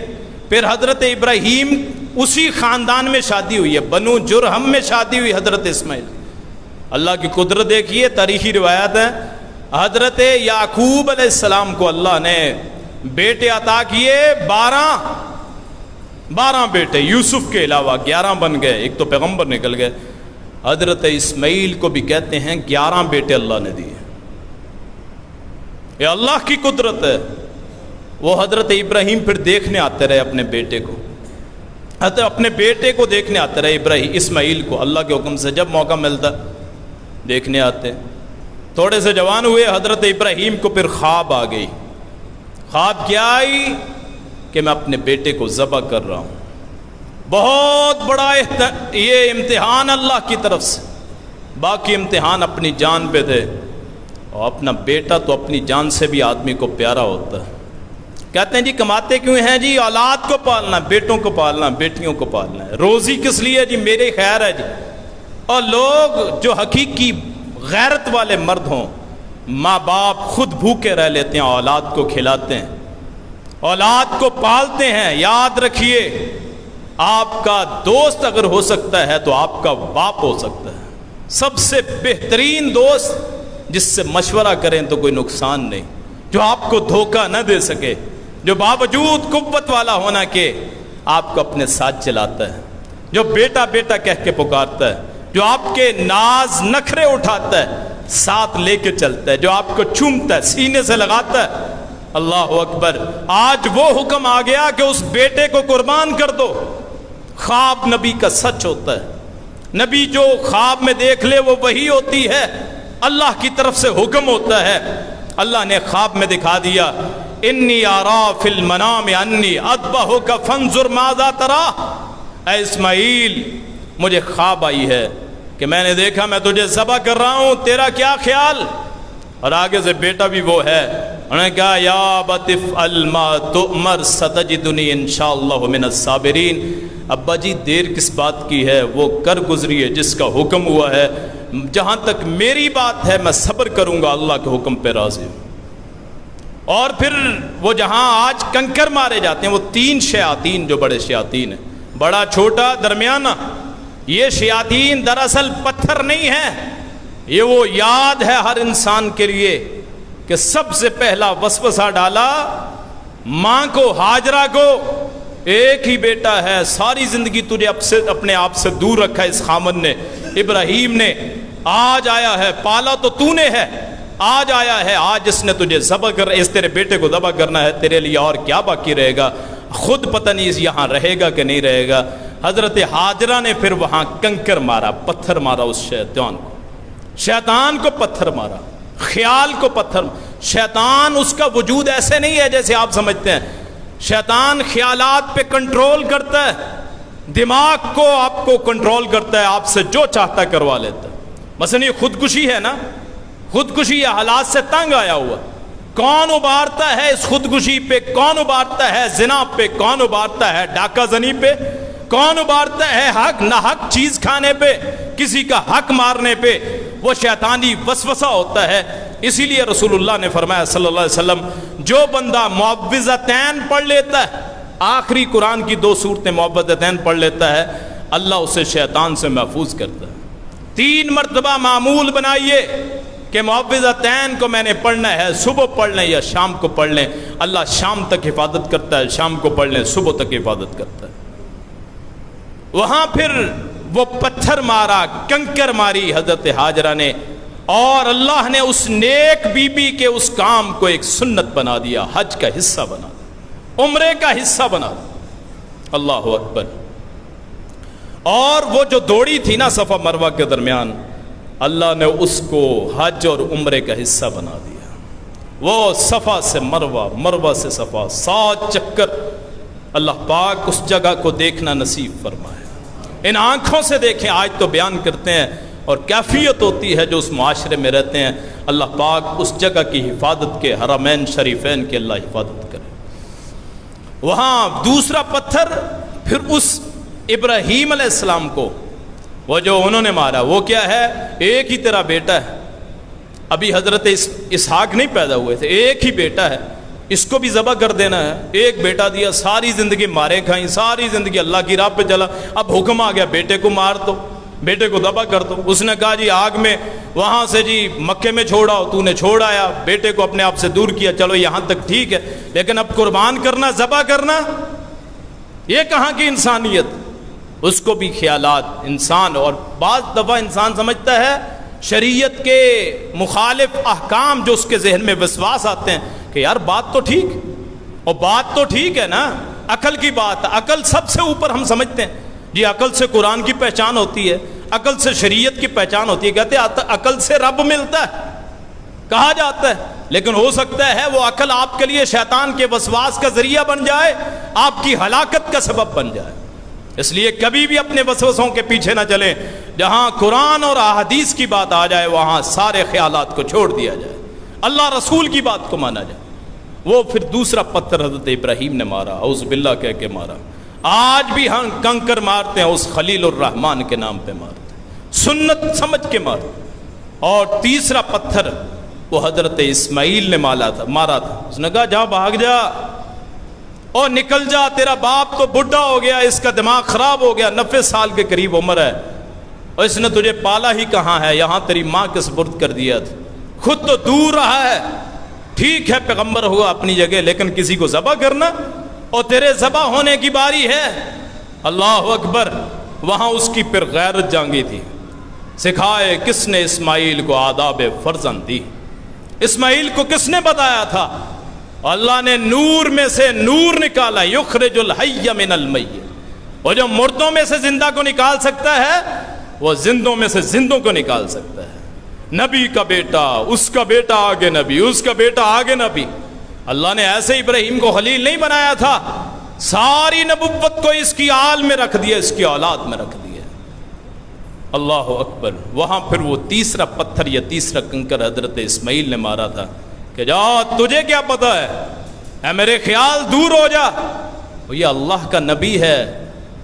پھر حضرت ابراہیم اسی خاندان میں شادی ہوئی ہے، بنو جرہم میں شادی ہوئی حضرت اسماعیل. اللہ کی قدرت دیکھیے، تاریخی روایت ہے حضرت یعقوب علیہ السلام کو اللہ نے بیٹے عطا کیے 12 بیٹے، یوسف کے علاوہ 11 بن گئے، ایک تو پیغمبر نکل گئے. حضرت اسماعیل کو بھی کہتے ہیں 11 بیٹے اللہ نے دیے. یہ اللہ کی قدرت ہے. وہ حضرت ابراہیم پھر دیکھنے آتے رہے اپنے بیٹے کو، اپنے بیٹے کو دیکھنے آتے رہے ابراہیم اسماعیل کو، اللہ کے حکم سے جب موقع ملتا دیکھنے آتے. تھوڑے سے جوان ہوئے حضرت ابراہیم کو پھر خواب آ گئی. خواب کیا آئی کہ میں اپنے بیٹے کو ذبح کر رہا ہوں. بہت بڑا یہ امتحان اللہ کی طرف سے. باقی امتحان اپنی جان پہ تھے، اور اپنا بیٹا تو اپنی جان سے بھی آدمی کو پیارا ہوتا ہے. کہتے ہیں جی کماتے کیوں ہیں جی؟ اولاد کو پالنا، بیٹوں کو پالنا، بیٹیوں کو پالنا ہے. روزی کس لیے جی؟ میرے خیر ہے جی. اور لوگ جو حقیقی غیرت والے مرد ہوں، ماں باپ خود بھوکے رہ لیتے ہیں، اولاد کو کھلاتے ہیں، اولاد کو پالتے ہیں. یاد رکھیے آپ کا دوست اگر ہو سکتا ہے تو آپ کا باپ ہو سکتا ہے. سب سے بہترین دوست جس سے مشورہ کریں تو کوئی نقصان نہیں، جو آپ کو دھوکہ نہ دے سکے، جو باوجود قوت والا ہونا کے آپ کو اپنے ساتھ چلاتا ہے، جو بیٹا بیٹا کہہ کے پکارتا ہے، جو آپ کے ناز نخرے اٹھاتا ہے، ساتھ لے کے چلتا ہے، جو آپ کو چومتا ہے، سینے سے لگاتا ہے. اللہ اکبر. آج وہ حکم آ گیا کہ اس بیٹے کو قربان کر دو. خواب نبی کا سچ ہوتا ہے. نبی جو خواب میں دیکھ لے وہ وحی ہوتی ہے، اللہ کی طرف سے حکم ہوتا ہے. اللہ نے خواب میں دکھا دیا انی آرا فی المنام انی اذبحک فانظر ماذا ترا. اے اسماعیل مجھے خواب آئی ہے کہ میں نے دیکھا میں تجھے ذبح کر رہا ہوں، تیرا کیا خیال؟ اور آگے سے بیٹا بھی وہ ہے. انہوں نے کہا یا ابت افعل ما تؤمر ستجدنی انشاءاللہ من الصابرین. ابا جی دیر کس بات کی ہے، وہ کر گزری ہے جس کا حکم ہوا ہے. جہاں تک میری بات ہے میں صبر کروں گا، اللہ کے حکم پہ راضی ہوں. اور پھر وہ جہاں آج کنکر مارے جاتے ہیں، وہ 3 شیاطین جو بڑے شیاطین ہیں، بڑا چھوٹا درمیانہ، یہ شیاطین دراصل پتھر نہیں ہیں. یہ وہ یاد ہے ہر انسان کے لیے کہ سب سے پہلا وسوسہ ڈالا ماں کو، ہاجرہ کو. ایک ہی بیٹا ہے، ساری زندگی تجھے اپنے آپ سے دور رکھا ہے اس خامن نے، ابراہیم نے. آج آیا ہے، پالا تو تو نے ہے، آج آیا ہے، آج اس نے تجھے ذبح کر، اس تیرے بیٹے کو ذبح کرنا ہے. تیرے لیے اور کیا باقی رہے گا؟ خود پتہ نہیں یہاں رہے گا کہ نہیں رہے گا. حضرت ہاجرہ نے پھر وہاں کنکر مارا، پتھر مارا اس شیطان کو. شیطان کو پتھر مارا، خیال کو پتھر. شیطان اس کا وجود ایسے نہیں ہے جیسے آپ سمجھتے ہیں. شیطان خیالات پہ کنٹرول کرتا ہے، دماغ کو آپ کو کنٹرول کرتا ہے، آپ سے جو چاہتا کروا لیتا ہے. مثلا یہ خودکشی ہے نا، خودکشی یہ حالات سے تنگ آیا ہوا. کون ابھارتا ہے اس خودکشی پہ؟ کون ابھارتا ہے زنا پہ؟ کون ابھارتا ہے ڈاکہ زنی پہ؟ کون ابھارتا ہے حق نہ حق چیز کھانے پہ، کسی کا حق مارنے پہ؟ وہ شیطانی وسوسہ ہوتا ہے. اسی لیے رسول اللہ نے فرمایا صلی اللہ علیہ وسلم، جو بندہ معوذتین پڑھ لیتا ہے، آخری قرآن کی 2 سورتیں معوذتین پڑھ لیتا ہے، اللہ اسے شیطان سے محفوظ کرتا ہے. 3 مرتبہ معمول بنائیے کہ معوذتین کو میں نے پڑھنا ہے، صبح پڑھ لیں یا شام کو پڑھ لیں. اللہ شام تک حفاظت کرتا ہے، شام کو پڑھ لیں، صبح تک حفاظت کرتا ہے. وہاں پھر وہ پتھر مارا، کنکر ماری حضرت ہاجرہ نے، اور اللہ نے اس نیک بی بی کے اس کام کو ایک سنت بنا دیا، حج کا حصہ بنا دیا، عمرے کا حصہ بنا دیا. اللہ اکبر. اور وہ جو دوڑی تھی نا صفا مروہ کے درمیان، اللہ نے اس کو حج اور عمرے کا حصہ بنا دیا. وہ صفا سے مروہ، مروہ سے صفا، 7 چکر اللہ پاک اس جگہ کو دیکھنا نصیب فرمائے. ان آنکھوں سے دیکھیں. آج تو بیان کرتے ہیں اور کیفیت ہوتی ہے جو اس معاشرے میں رہتے ہیں. اللہ پاک اس جگہ کی حفاظت کے، حرمین شریفین کی اللہ حفاظت کرے. وہاں دوسرا پتھر پھر اس ابراہیم علیہ السلام کو وہ جو انہوں نے مارا، وہ کیا ہے؟ ایک ہی تیرا بیٹا ہے. ابھی حضرت اسحاق نہیں پیدا ہوئے تھے، ایک ہی بیٹا ہے، اس کو بھی ذبح کر دینا ہے. ایک بیٹا دیا، ساری زندگی مارے کھائیں، ساری زندگی اللہ کی راہ پہ چلا. اب حکم آ گیا بیٹے کو مار دو، بیٹے کو ذبح کر دو. اس نے کہا جی آگ میں وہاں سے جی مکے میں چھوڑاؤ. تو نے چھوڑ آیا، بیٹے کو اپنے آپ سے دور کیا، چلو یہاں تک ٹھیک ہے، لیکن اب قربان کرنا، ذبح کرنا، یہ کہاں کی انسانیت؟ اس کو بھی خیالات انسان، اور بعض دفعہ انسان سمجھتا ہے شریعت کے مخالف احکام جو اس کے ذہن میں وسواس آتے ہیں کہ یار بات تو ٹھیک، اور بات تو ٹھیک ہے نا، عقل کی بات. عقل سب سے اوپر ہم سمجھتے ہیں جی، عقل سے قرآن کی پہچان ہوتی ہے، عقل سے شریعت کی پہچان ہوتی ہے. کہتے ہیں عقل سے رب ملتا ہے، کہا جاتا ہے، لیکن ہو سکتا ہے وہ عقل آپ کے لیے شیطان کے وسواس کا ذریعہ بن جائے، آپ کی ہلاکت کا سبب بن جائے. اس لیے کبھی بھی اپنے وسوسوں کے پیچھے نہ چلیں. جہاں قرآن اور احادیث کی بات آ جائے وہاں سارے خیالات کو چھوڑ دیا جائے، اللہ رسول کی بات کو مانا جائے. وہ پھر دوسرا پتھر حضرت ابراہیم نے مارا، اعوذ باللہ کہہ کے مارا. آج بھی ہم کنکر مارتے ہیں، اس خلیل الرحمن کے نام پہ مارتے ہیں، سنت سمجھ کے مارتے. اور تیسرا پتھر وہ حضرت اسماعیل نے مارا تھا. اس نے کہا جا بھاگ جا اور نکل جا، تیرا باپ تو بڈھا ہو گیا، اس کا دماغ خراب ہو گیا، 90 سال کے قریب عمر ہے، اور اس نے تجھے پالا ہی کہاں ہے، یہاں تیری ماں کے سپرد کر دیا تھا، خود تو دور رہا ہے. ٹھیک ہے پیغمبر ہوا اپنی جگہ، لیکن کسی کو ذبح کرنا، اور تیرے ذبح ہونے کی باری ہے. اللہ اکبر. وہاں اس کی پھر غیرت جانگی تھی. سکھائے کس نے اسماعیل کو آداب فرزند دی؟ اسماعیل کو کس نے بتایا تھا؟ اللہ نے نور میں سے نور نکالا، یخرج الحی من المیت. وہ جو مردوں میں سے زندہ کو نکال سکتا ہے وہ زندوں میں سے زندوں کو نکال سکتا ہے. نبی کا بیٹا، اس کا بیٹا آگے نبی، اس کا بیٹا آگے نبی. اللہ نے ایسے ابراہیم کو خلیل نہیں بنایا تھا، ساری نبوت کو اس کی آل میں رکھ دیا، اس کی اولاد میں رکھ دیا. اللہ اکبر. وہاں پھر وہ تیسرا پتھر یا تیسرا کنکر حضرت اسماعیل نے مارا تھا کہ جا تجھے کیا پتا ہے، اے میرے خیال دور ہو جا، یہ اللہ کا نبی ہے،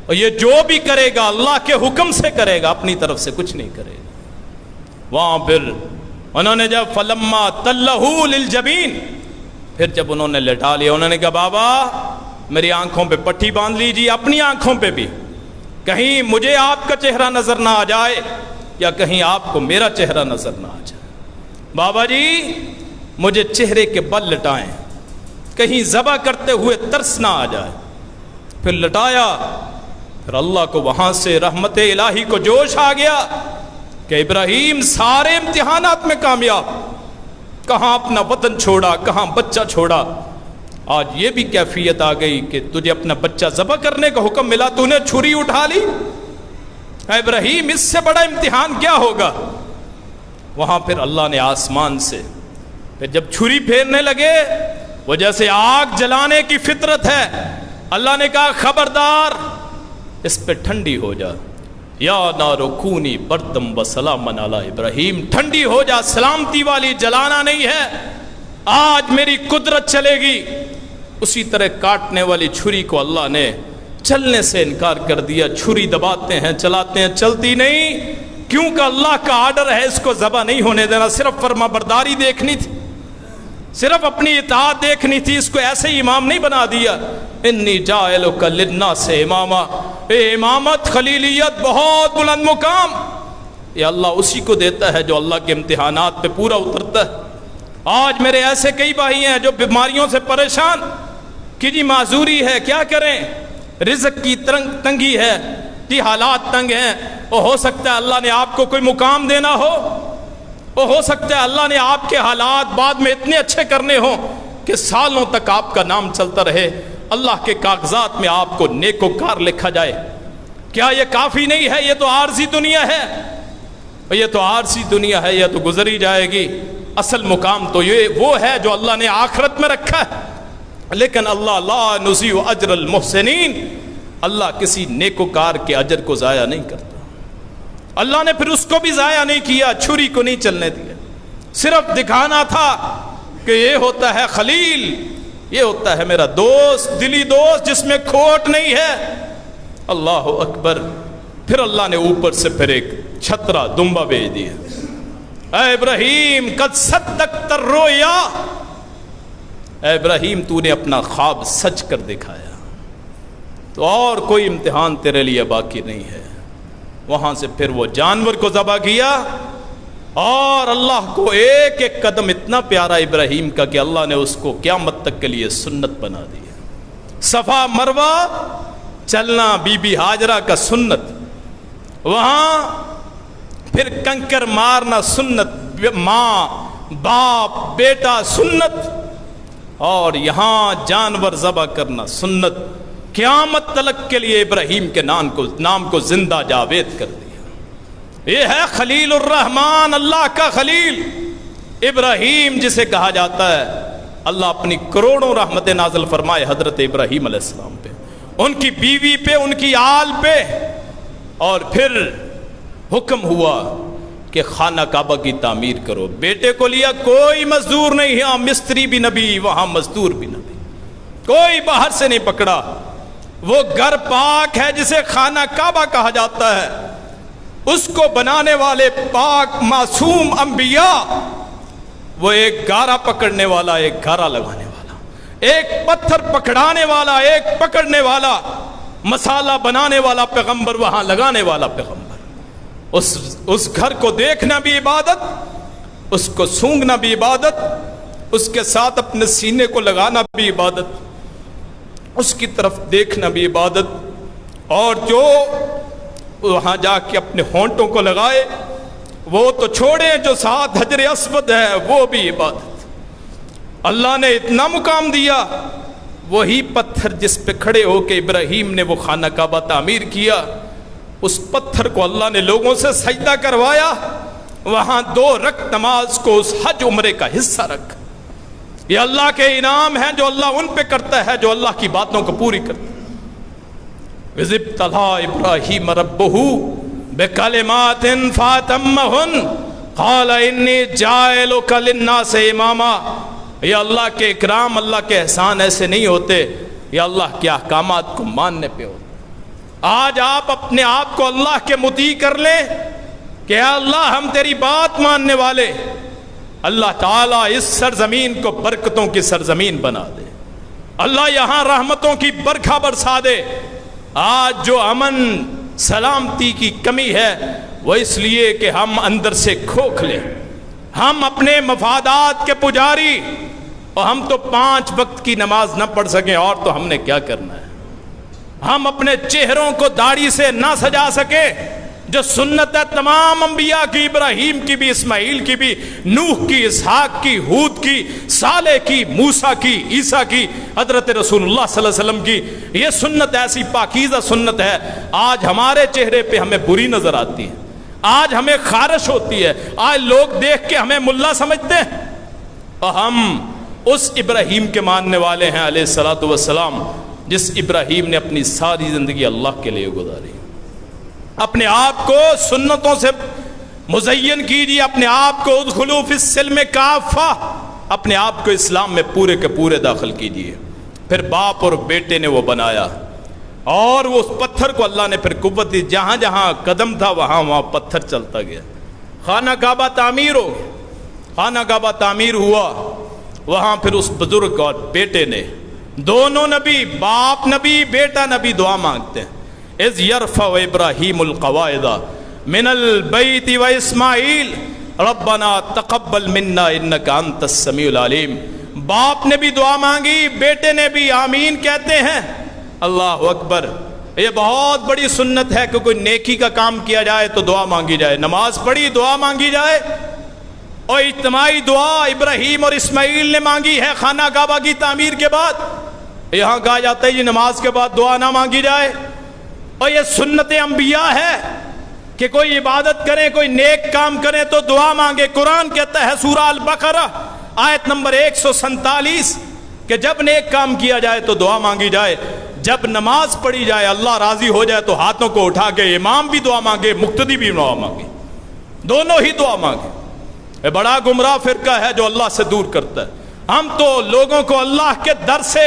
اور یہ جو بھی کرے گا اللہ کے حکم سے کرے گا، اپنی طرف سے کچھ نہیں کرے گا. وہاں پھر انہوں نے جب فلما تلہ للجبین، پھر جب انہوں نے لٹا لیا، انہوں نے کہا بابا میری آنکھوں پہ پٹی باندھ لیجیے، اپنی آنکھوں پہ بھی، کہیں مجھے آپ کا چہرہ نظر نہ آ جائے یا کہیں آپ کو میرا چہرہ نظر نہ آ جائے. بابا جی مجھے چہرے کے بل لٹائیں، کہیں ذبح کرتے ہوئے ترس نہ آ جائے. پھر لٹایا، پھر اللہ کو وہاں سے رحمت الہی کو جوش آ گیا کہ ابراہیم سارے امتحانات میں کامیاب، کہاں اپنا وطن چھوڑا، کہاں بچہ چھوڑا. آج یہ بھی کیفیت آ گئی کہ تجھے اپنا بچہ ذبح کرنے کا حکم ملا، تو نے چھری اٹھا لی. اے ابراہیم اس سے بڑا امتحان کیا ہوگا. وہاں پھر اللہ نے آسمان سے پھر جب چھری پھیرنے لگے، وہ جیسے آگ جلانے کی فطرت ہے، اللہ نے کہا خبردار اس پہ ٹھنڈی ہو جا، یا نار کونی بردم وسلاما علی ابراہیم، ٹھنڈی ہو جا، سلامتی والی، جلانا نہیں ہے، آج میری قدرت چلے گی. اسی طرح کاٹنے والی چھری کو اللہ نے چلنے سے انکار کر دیا. چھری دباتے ہیں، چلاتے ہیں، چلتی نہیں، کیونکہ اللہ کا آرڈر ہے اس کو ذبح نہیں ہونے دینا. صرف فرما برداری دیکھنی تھی، صرف اپنی اطاعت دیکھنی تھی، اس کو ایسے ہی امام نہیں بنا دیا. انی جاعلک للناس اماما، اے امامت خلیلیت بہت بلند مقام، یہ اللہ اسی کو دیتا ہے جو اللہ کے امتحانات پہ پورا اترتا ہے. آج میرے ایسے کئی بھائی ہیں جو بیماریوں سے پریشان کہ جی معذوری ہے، کیا کریں، رزق کی تنگی ہے جی، حالات تنگ ہیں. اور ہو سکتا ہے اللہ نے آپ کو کوئی مقام دینا ہو، اور ہو سکتا ہے اللہ نے آپ کے حالات بعد میں اتنے اچھے کرنے ہوں کہ سالوں تک آپ کا نام چلتا رہے، اللہ کے کاغذات میں آپ کو نیکوکار لکھا جائے. کیا یہ کافی نہیں ہے؟ یہ تو عارضی دنیا ہے، یہ تو عارضی دنیا ہے، یہ تو گزر ہی جائے گی. اصل مقام تو یہ وہ ہے جو اللہ نے آخرت میں رکھا ہے. لیکن اللہ لا نضیع اجر المحسنین، اللہ کسی نیکوکار کے اجر کو ضائع نہیں کرتا۔ اللہ نے پھر اس کو بھی ضائع نہیں کیا، چھری کو نہیں چلنے دیا، صرف دکھانا تھا کہ یہ ہوتا ہے خلیل، یہ ہوتا ہے میرا دوست، دلی دوست جس میں کھوٹ نہیں ہے۔ اللہ اکبر۔ پھر اللہ نے اوپر سے پھر ایک چھترا دمبا بھیج دیا، اے ابراہیم قد صدقت الرؤیا، اے ابراہیم تو نے اپنا خواب سچ کر دکھایا، تو اور کوئی امتحان تیرے لیے باقی نہیں ہے۔ وہاں سے پھر وہ جانور کو ذبح کیا، اور اللہ کو ایک ایک قدم اتنا پیارا ابراہیم کا کہ اللہ نے اس کو قیامت تک کے لیے سنت بنا دیا۔ صفا مروہ چلنا بی بی ہاجرہ کا سنت، وہاں پھر کنکر مارنا سنت، ماں باپ بیٹا سنت، اور یہاں جانور ذبح کرنا سنت۔ قیامت تلک کے لیے ابراہیم کے نام کو زندہ جاوید کر دیا۔ یہ ہے خلیل الرحمن، اللہ کا خلیل ابراہیم جسے کہا جاتا ہے۔ اللہ اپنی کروڑوں رحمت نازل فرمائے حضرت ابراہیم علیہ السلام پہ، ان کی بیوی پہ، ان کی آل پہ، اور پھر حکم ہوا کہ خانہ کعبہ کی تعمیر کرو۔ بیٹے کو لیا، کوئی مزدور نہیں، یہاں مستری بھی نبی، وہاں مزدور بھی نبی، کوئی باہر سے نہیں پکڑا۔ وہ گھر پاک ہے جسے خانہ کعبہ کہا جاتا ہے، اس کو بنانے والے پاک معصوم انبیاء، وہ ایک گارا پکڑنے والا، ایک گارا لگانے والا، ایک پتھر پکڑانے والا، ایک پکڑنے والا، مسالہ بنانے والا پیغمبر، وہاں لگانے والا پیغمبر۔ اس گھر کو دیکھنا بھی عبادت، اس کو سونگنا بھی عبادت، اس کے ساتھ اپنے سینے کو لگانا بھی عبادت، اس کی طرف دیکھنا بھی عبادت، اور جو وہاں جا کے اپنے ہونٹوں کو لگائے وہ تو چھوڑیں، جو ساتھ حجر اسود ہے وہ بھی عبادت۔ اللہ نے اتنا مقام دیا، وہی پتھر جس پہ کھڑے ہو کے ابراہیم نے وہ خانہ کعبہ تعمیر کیا، اس پتھر کو اللہ نے لوگوں سے سجدہ کروایا۔ وہاں 2 رکعت نماز کو اس حج عمرے کا حصہ رکھ۔ یہ اللہ کے انعام ہیں جو اللہ ان پہ کرتا ہے جو اللہ کی باتوں کو پوری کرتا ہے۔ وَإِذِ ابْتَلَىٰ إِبْرَاهِيمَ رَبُّهُ بِكَلِمَاتٍ فَأَتَمَّهُنَّ قَالَ إِنِّي جَاعِلُكَ لِلنَّاسِ إِمَامًا۔ یہ اللہ کے اکرام، اللہ کے احسان ایسے نہیں ہوتے، یہ اللہ کے احکامات کو ماننے پہ ہوتے۔ آج آپ اپنے آپ کو اللہ کے مطیع کر لیں کہ اے اللہ ہم تیری بات ماننے والے، اللہ تعالیٰ اس سرزمین کو برکتوں کی سرزمین بنا دے، اللہ یہاں رحمتوں کی برکھا برسا دے۔ آج جو امن سلامتی کی کمی ہے وہ اس لیے کہ ہم اندر سے کھوکھلے، ہم اپنے مفادات کے پجاری، اور ہم تو 5 وقت کی نماز نہ پڑھ سکیں اور تو ہم نے کیا کرنا ہے۔ ہم اپنے چہروں کو داڑھی سے نہ سجا سکے، جو سنت ہے تمام انبیاء کی، ابراہیم کی بھی، اسماعیل کی بھی، نوح کی، اسحاق کی، ہود کی، صالح کی، موسیٰ کی، عیسیٰ کی، حضرت رسول اللہ صلی اللہ علیہ وسلم کی۔ یہ سنت ایسی پاکیزہ سنت ہے، آج ہمارے چہرے پہ ہمیں بری نظر آتی ہے، آج ہمیں خارش ہوتی ہے، آج لوگ دیکھ کے ہمیں ملا سمجھتے ہیں، اور ہم اس ابراہیم کے ماننے والے ہیں علیہ الصلوۃ والسلام، جس ابراہیم نے اپنی ساری زندگی اللہ کے لیے گزاری۔ اپنے آپ کو سنتوں سے مزین کیجیے، اپنے آپ کو ادخلوا فی السلم کافہ، اپنے آپ کو اسلام میں پورے کے پورے داخل کیجیے۔ پھر باپ اور بیٹے نے وہ بنایا، اور وہ اس پتھر کو اللہ نے پھر قوت دی، جہاں جہاں قدم تھا وہاں وہاں پتھر چلتا گیا۔ خانہ کعبہ تعمیر ہو، خانہ کعبہ تعمیر ہوا، وہاں پھر اس بزرگ اور بیٹے نے، دونوں نبی، باپ نبی بیٹا نبی، دعا مانگتے ہیں۔ اذ یرفع ابراہیم القواعد من البیت و اسماعیل ربنا تقبل منا انک انت السمیع العلیم۔ باپ نے بھی دعا مانگی، بیٹے نے بھی آمین کہتے ہیں۔ اللہ اکبر۔ یہ بہت بڑی سنت ہے کہ کوئی نیکی کا کام کیا جائے تو دعا مانگی جائے، نماز پڑھی دعا مانگی جائے، اور اجتماعی دعا ابراہیم اور اسماعیل نے مانگی ہے خانہ کعبہ کی تعمیر کے بعد۔ یہاں کہا جاتا ہے یہ نماز کے بعد دعا نہ مانگی جائے، اور یہ سنت انبیاء ہے کہ کوئی عبادت کریں، کوئی نیک کام کریں تو دعا مانگے۔ قرآن کہتا ہے سورہ البقرہ آیت نمبر 147، کہ جب نیک کام کیا جائے تو دعا مانگی جائے، جب نماز پڑھی جائے اللہ راضی ہو جائے تو ہاتھوں کو اٹھا کے امام بھی دعا مانگے، مقتدی بھی دعا مانگے، دونوں ہی دعا مانگے۔ یہ بڑا گمراہ فرقہ ہے جو اللہ سے دور کرتا ہے۔ ہم تو لوگوں کو اللہ کے در سے،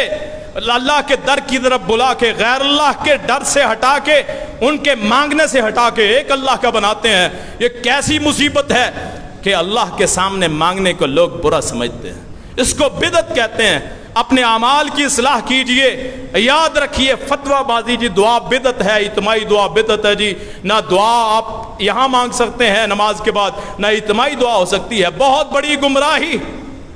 اللہ کے در کی طرف بلا کے، غیر اللہ کے ڈر سے ہٹا کے، ان کے مانگنے سے ہٹا کے ایک اللہ کا بناتے ہیں۔ یہ کیسی مصیبت ہے کہ اللہ کے سامنے مانگنے کو لوگ برا سمجھتے ہیں، اس کو بدعت کہتے ہیں۔ اپنے اعمال کی اصلاح کیجئے، یاد رکھیے فتویٰ بازی جی دعا بدعت ہے، اجتماعی دعا بدعت ہے جی، نہ دعا آپ یہاں مانگ سکتے ہیں نماز کے بعد، نہ اجتماعی دعا ہو سکتی ہے، بہت بڑی گمراہی۔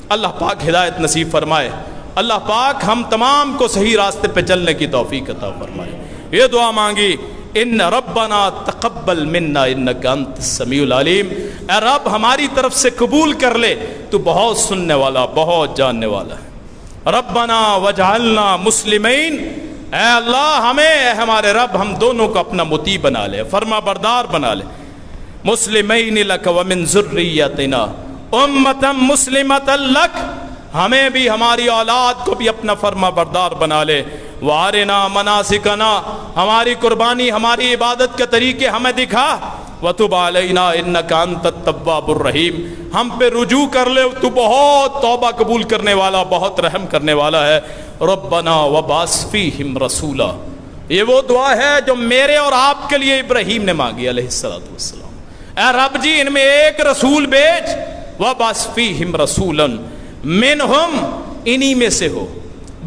اللہ پاک ہدایت نصیب فرمائے، اللہ پاک ہم تمام کو صحیح راستے پہ چلنے کی توفیق عطا فرمائے۔ یہ دعا مانگی، ان ربنا تقبل منا انک انت السمیع العلیم، اے رب ہماری طرف سے قبول کر لے، تو بہت سننے والا، بہت جاننے والا ہے۔ ربنا وجعلنا مسلمین، اے اللہ ہمیں، اے ہمارے رب ہم دونوں کو اپنا مطیع بنا لے، فرما بردار بنا لے۔ مسلمین لک ومن ذریتنا امتا مسلمتا لک، ہمیں بھی ہماری اولاد کو بھی اپنا فرما بردار بنا لے۔ وارنا مناسکنا، ہماری قربانی، ہماری عبادت کے طریقے ہمیں دکھا۔ وتب علینا انک انت التواب الرحیم، ہم پہ رجوع کر لے، تو بہت توبہ قبول کرنے والا، بہت رحم کرنے والا ہے۔ ربنا وبعث فیہم رسولا، یہ وہ دعا ہے جو میرے اور آپ کے لیے ابراہیم نے مانگی علیہ السلام۔ اے رب جی ان میں ایک رسول بھیج، وبعث فیہم رسولا منہم، انہی میں سے ہو،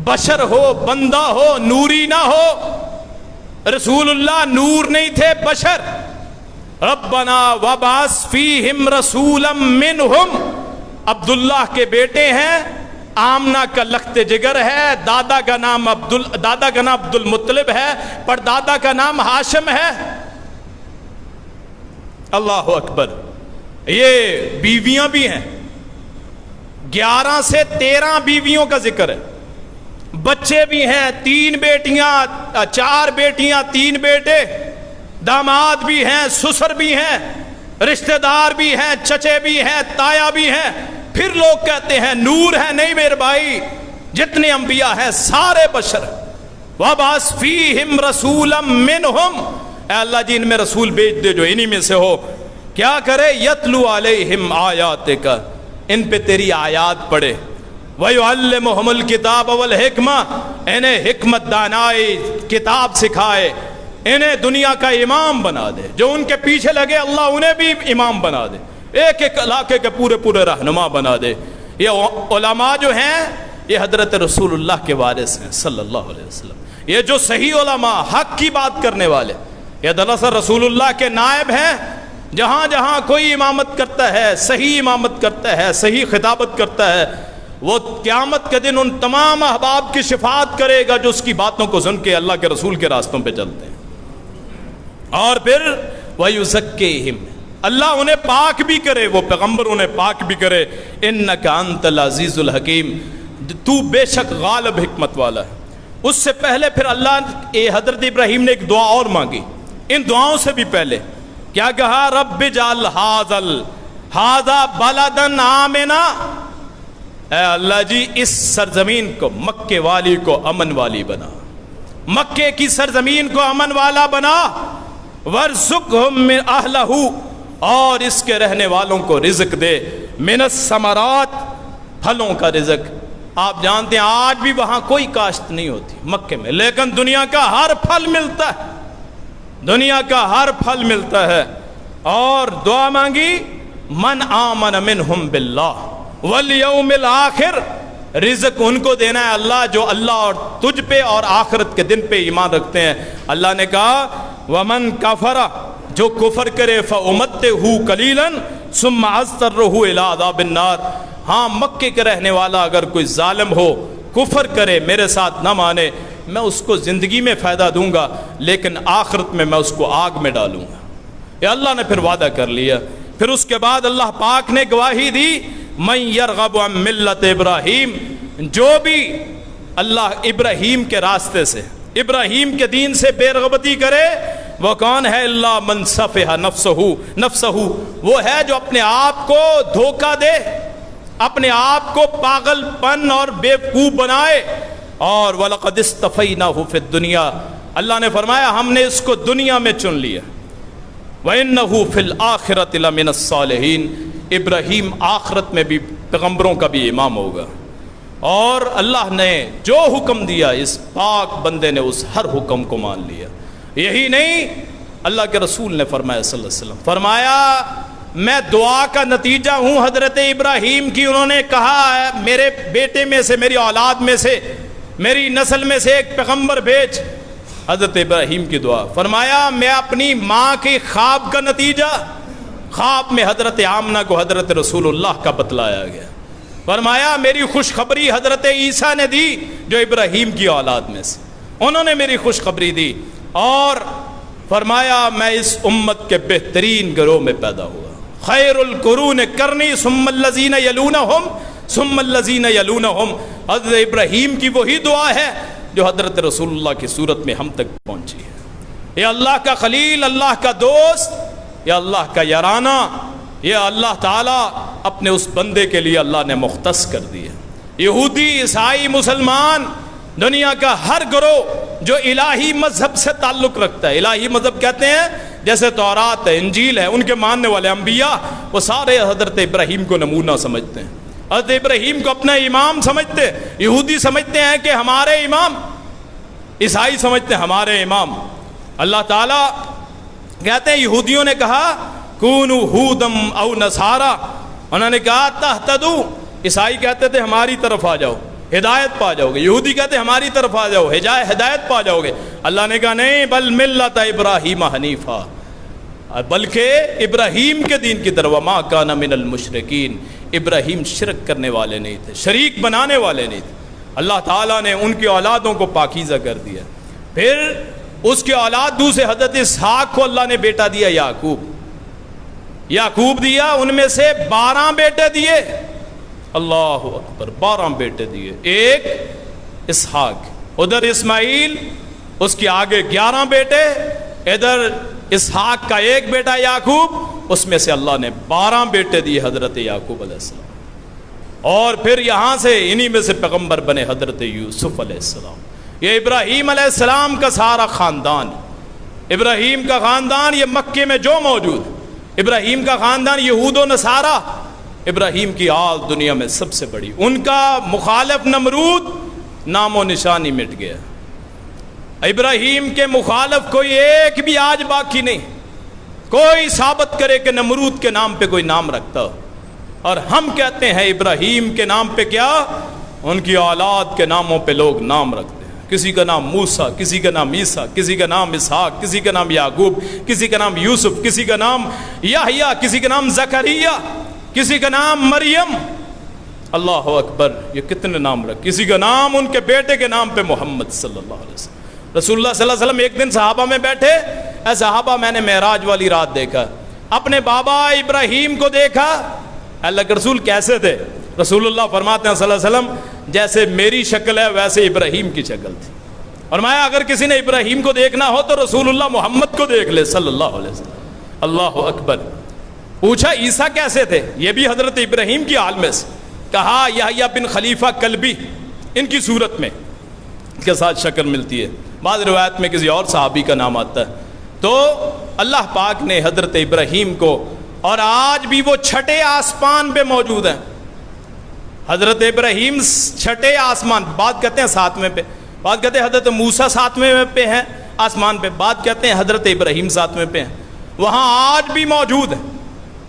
بشر ہو، بندہ ہو، نوری نہ ہو۔ رسول اللہ نور نہیں تھے، بشر۔ ربنا وبعث فیہم رسولا منہم، عبداللہ کے بیٹے ہیں، آمنہ کا لخت جگر ہے، دادا کا نام عبد المطلب ہے، پردادا کا نام ہاشم ہے۔ اللہ اکبر۔ یہ بیویاں بھی ہیں، 11 سے 13 بیویوں کا ذکر ہے، بچے بھی ہیں، 3 بیٹیاں، 4 بیٹیاں، 3 بیٹے، داماد بھی ہیں، سسر بھی ہیں، رشتہ دار بھی ہیں، چچے بھی ہیں، تایا بھی ہیں۔ پھر لوگ کہتے ہیں نور ہے، نہیں میرے بھائی، جتنے انبیاء ہیں سارے بشر۔ وَبَعَثْ فِيهِمْ رَسُولًا مِّنْهُمْ، اے اللہ جی ان میں رسول بھیج دے جو انہی میں سے ہو۔ کیا کرے؟ یتلو علیہم آیاتک، ان پہ تیری آیات پڑھے، وَيُعَلِّمُهُمُ الْكِتَابَ وَالْحِکْمَةَ، انہیں حکمت دانائی کتاب سکھائے، انہیں دنیا کا امام بنا دے، جو ان کے پیچھے لگے اللہ انہیں بھی امام بنا دے، ایک ایک علاقے کے پورے رہنما بنا دے۔ یہ علماء جو ہیں یہ حضرت رسول اللہ کے وارث ہیں صلی اللہ علیہ وسلم۔ یہ جو صحیح علماء، حق کی بات کرنے والے، یہ دراصل رسول اللہ کے نائب ہیں۔ جہاں جہاں کوئی امامت کرتا ہے، صحیح امامت کرتا ہے، صحیح خطابت کرتا ہے، وہ قیامت کے دن ان تمام احباب کی شفاعت کرے گا جو اس کی باتوں کو سن کے اللہ کے رسول کے راستوں پہ چلتے ہیں۔ اور پھر وَيُزَكِّيهِمْ، اللہ انہیں پاک بھی کرے، وہ پیغمبر انہیں پاک بھی کرے۔ اِنَّكَ أَنْتَ الْعَزِيزُ الْحَكِيمُ، تو بے شک غالب حکمت والا ہے۔ اس سے پہلے پھر اللہ حضرت ابراہیم نے ایک دعا اور مانگی، ان دعاؤں سے بھی پہلے کیا کہا؟ رب اجعل ھذا بلدن آمنا، اے اللہ جی اس سرزمین کو، مکے والی کو امن والی بنا، مکے کی سرزمین کو امن والا بنا۔ وَارْزُقْهُم مِّنْ أَهْلَهُ، اور اس کے رہنے والوں کو رزق دے، من الثمرات، پھلوں کا رزق۔ آپ جانتے ہیں آج بھی وہاں کوئی کاشت نہیں ہوتی مکے میں، لیکن دنیا کا ہر پھل ملتا ہے، دنیا کا ہر پھل ملتا ہے۔ اور دعا مانگی، من آمن منہم باللہ والیوم الآخر، رزق ان کو دینا ہے اللہ جو اللہ اور تجھ پہ اور آخرت کے دن پہ ایمان رکھتے ہیں۔ اللہ نے کہا ومن کفر، جو کفر کرے فأمتہ قلیلا ثم اضطرہ الی عذاب النار، ہاں مکے کے رہنے والا اگر کوئی ظالم ہو، کفر کرے، میرے ساتھ نہ مانے، میں اس کو زندگی میں فائدہ دوں گا لیکن آخرت میں اس کو آگ میں ڈالوں گا۔ یہ اللہ نے پھر وعدہ کر لیا۔ پھر اس کے بعد اللہ پاک نے گواہی دی، من یرغب عن ملت ابراہیم، جو بھی اللہ ابراہیم کے راستے سے، ابراہیم کے دین سے بے رغبتی کرے، وہ کون ہے؟ اللہ من صفح نفسہ، وہ ہے جو اپنے آپ کو دھوکہ دے، اپنے آپ کو پاگل پن اور بیوقوف بنائے. اور وَلَقَدِ اسْتَفَيْنَاهُ فِي الدُّنْيَا، اللہ نے فرمایا ہم نے اس کو دنیا میں چن لیا. وَإِنَّهُ فِي الْآخِرَةِ لَمِنَ الصَّالِحِينَ، ابراہیم آخرت میں بھی پیغمبروں کا بھی امام ہوگا. اور اللہ نے جو حکم دیا اس پاک بندے نے اس ہر حکم کو مان لیا. یہی نہیں، اللہ کے رسول نے فرمایا صلی اللہ علیہ وسلم، فرمایا میں دعا کا نتیجہ ہوں حضرت ابراہیم کی. انہوں نے کہا میرے بیٹے میں سے، میری اولاد میں سے، میری نسل میں سے ایک پیغمبر بھیج. حضرت ابراہیم کی دعا. فرمایا میں اپنی ماں کے خواب کا نتیجہ، خواب میں حضرت آمنہ کو حضرت رسول اللہ کا بتلایا گیا. فرمایا میری خوشخبری حضرت عیسیٰ نے دی جو ابراہیم کی اولاد میں سے، انہوں نے میری خوشخبری دی. اور فرمایا میں اس امت کے بہترین گروہ میں پیدا ہوا. خیر القرون کرنی ثم الذین یلونہم ثم الذین یلونہم. حضرت ابراہیم کی وہی دعا ہے جو حضرت رسول اللہ کی صورت میں ہم تک پہنچی ہے. یہ اللہ کا خلیل، اللہ کا دوست، یا اللہ کا یارانہ، یہ اللہ تعالیٰ اپنے اس بندے کے لیے اللہ نے مختص کر دیا. یہودی، عیسائی، مسلمان، دنیا کا ہر گروہ جو الہی مذہب سے تعلق رکھتا ہے، الہی مذہب کہتے ہیں جیسے تورات ہے، انجیل ہے، ان کے ماننے والے انبیاء وہ سارے حضرت ابراہیم کو نمونہ سمجھتے ہیں، حضرت ابراہیم کو اپنا امام سمجھتے. یہودی سمجھتے ہیں کہ ہمارے امام، عیسائی سمجھتے ہیں ہمارے امام. اللہ تعالیٰ کہتے ہیں یہودیوں نے کہا کونوا ہودم او نصارا، انہوں نے کہا تہتدوا. عیسائی کہتے تھے ہماری طرف آ جاؤ ہدایت پا جاؤ گے. یہودی کہتے ہماری طرف آ جاؤ ہدایت پا جاؤ گے. اللہ نے کہا نہیں، بل ملت ابراہیم حنیفا، بلکہ ابراہیم کے دین کی طرف. وما کان من المشرکین، ابراہیم شرک کرنے والے نہیں تھے، شریک بنانے والے نہیں تھے. اللہ تعالیٰ نے ان کی اولادوں کو پاکیزہ کر دیا. پھر اس کی اولاد دوسرے حضرت اسحاق کو اللہ نے بیٹا دیا یعقوب دیا. ان میں سے 12 بیٹے دیے. اللہ اکبر، 12 بیٹے دیے. ایک اسحاق، ادھر اسماعیل، اس کے آگے 11 بیٹے، ادھر اسحاق کا ایک بیٹا یعقوب، اس میں سے اللہ نے 12 بیٹے دیے حضرت یعقوب علیہ السلام. اور پھر یہاں سے انہی میں سے پیغمبر بنے حضرت یوسف علیہ السلام. یہ ابراہیم علیہ السلام کا سارا خاندان، ابراہیم کا خاندان یہ مکے میں جو موجود، ابراہیم کا خاندان یہود و نصارہ، ابراہیم کی آل دنیا میں سب سے بڑی. ان کا مخالف نمرود نام و نشانی مٹ گیا. ابراہیم کے مخالف کوئی ایک بھی آج باقی نہیں. کوئی ثابت کرے کہ نمرود کے نام پہ کوئی نام رکھتا ہو. اور ہم کہتے ہیں ابراہیم کے نام پہ کیا، ان کی اولاد کے ناموں پہ لوگ نام رکھتے ہیں. کسی کا نام موسیٰ، کسی کا نام عیسیٰ، کسی کا نام اسحاق، کسی کا نام یعقوب، کسی کا نام یوسف، کسی کا نام یحییٰ، کسی کا نام زکریا، کسی کا نام مریم. اللہ اکبر، یہ کتنے نام رکھ. کسی کا نام ان کے بیٹے کے نام پہ محمد صلی اللہ علیہ وسلم. رسول اللہ صلی اللہ علیہ وسلم ایک دن صحابہ میں بیٹھے، اے صحابہ میں نے معراج والی رات دیکھا، اپنے بابا ابراہیم کو دیکھا. اللہ کے رسول کیسے تھے؟ رسول اللہ فرماتے ہیں صلی اللہ علیہ وسلم جیسے میری شکل ہے ویسے ابراہیم کی شکل تھی. فرمایا اگر کسی نے ابراہیم کو دیکھنا ہو تو رسول اللہ محمد کو دیکھ لے صلی اللہ علیہ وسلم. اللہ اکبر. پوچھا عیسیٰ کیسے تھے؟ یہ بھی حضرت ابراہیم کی آل میں سے. کہا یحییٰ بن خلیفہ کلبی، ان کی صورت میں کے ساتھ شکل ملتی ہے. بعض روایت میں کسی اور صحابی کا نام آتا ہے. تو اللہ پاک نے حضرت ابراہیم کو، اور آج بھی وہ چھٹے آسمان پہ موجود ہیں. حضرت ابراہیم چھٹے آسمان، بات کہتے ہیں 7ویں پہ، بات کہتے ہیں حضرت موسیٰ 7ویں پہ ہیں آسمان پہ، بات کہتے ہیں حضرت ابراہیم 7ویں پہ ہیں. وہاں آج بھی موجود ہیں.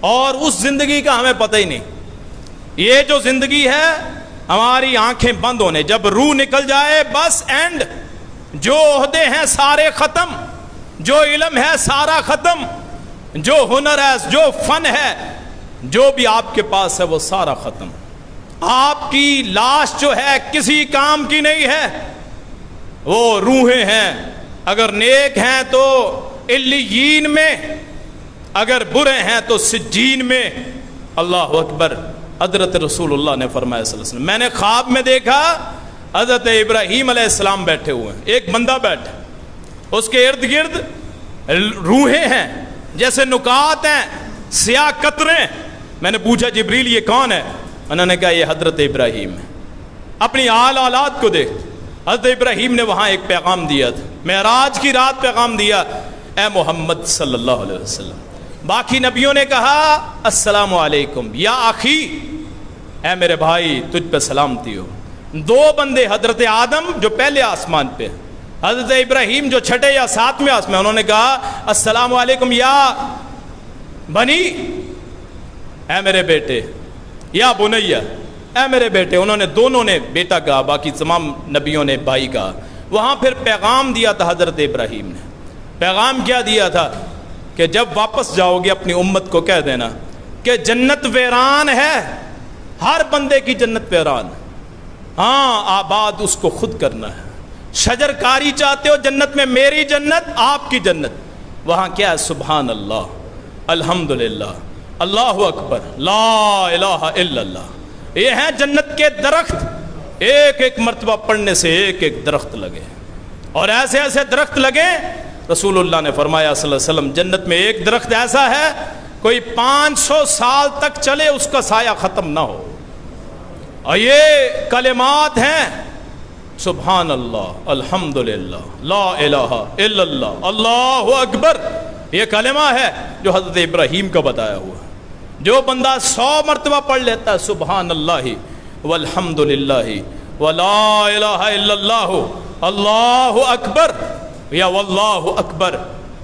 اور اس زندگی کا ہمیں پتہ ہی نہیں. یہ جو زندگی ہے ہماری آنکھیں بند ہونے، جب روح نکل جائے بس اینڈ. جو عہدے ہیں سارے ختم، جو علم ہے سارا ختم، جو ہنر ہے، جو فن ہے، جو بھی آپ کے پاس ہے وہ سارا ختم. آپ کی لاش جو ہے کسی کام کی نہیں ہے. وہ روحیں ہیں، اگر نیک ہیں تو علیین میں، اگر برے ہیں تو سجین میں. اللہ اکبر. حضرت رسول اللہ نے فرمایا صلی اللہ علیہ وسلم میں نے خواب میں دیکھا حضرت ابراہیم علیہ السلام بیٹھے ہوئے ہیں، ایک بندہ بیٹھا، اس کے ارد گرد روحیں ہیں جیسے نکات ہیں، سیاہ قطریں. میں نے پوچھا جبریل یہ کون ہے؟ انہوں نے کہا یہ حضرت ابراہیم ہے. اپنی آل اولاد کو دیکھ, حضرت ابراہیم نے وہاں ایک پیغام دیا تھا, معراج کی رات پیغام دیا, اے محمد صلی اللہ علیہ وسلم. باقی نبیوں نے کہا السلام علیکم یا اخی, اے میرے بھائی تجھ پہ سلامتی ہو. دو بندے حضرت آدم جو پہلے آسمان پہ, حضرت ابراہیم جو چھٹے یا ساتویں آسمان, انہوں نے کہا السلام علیکم یا بنی, اے میرے بیٹے, یا بنیا, اے میرے بیٹے. انہوں نے دونوں نے بیٹا کہا, باقی تمام نبیوں نے بھائی کہا. وہاں پھر پیغام دیا تھا حضرت ابراہیم نے. پیغام کیا دیا تھا کہ جب واپس جاؤ گے اپنی امت کو کہہ دینا کہ جنت ویران ہے, ہر بندے کی جنت ویران, ہاں آباد اس کو خود کرنا ہے. شجر کاری چاہتے ہو جنت میں, میری جنت آپ کی جنت. وہاں کیا ہے سبحان اللہ, الحمدللہ, اللہ اکبر, لا الہ الا اللہ. یہ ہیں جنت کے درخت, ایک ایک مرتبہ پڑھنے سے ایک ایک درخت لگے, اور ایسے ایسے درخت لگے. رسول اللہ نے فرمایا صلی اللہ علیہ وسلم جنت میں ایک درخت ایسا ہے کوئی 500 سال تک چلے اس کا سایہ ختم نہ ہو. اور یہ کلمات ہیں سبحان اللہ, الحمدللہ, لا الہ الا اللہ, اللہ اکبر. یہ کلمہ ہے جو حضرت ابراہیم کا بتایا ہوا. جو بندہ 100 مرتبہ پڑھ لیتا ہے سبحان اللہ والحمدللہ ولا الہ الا اللہ, اللہ اکبر یا واللہ اکبر,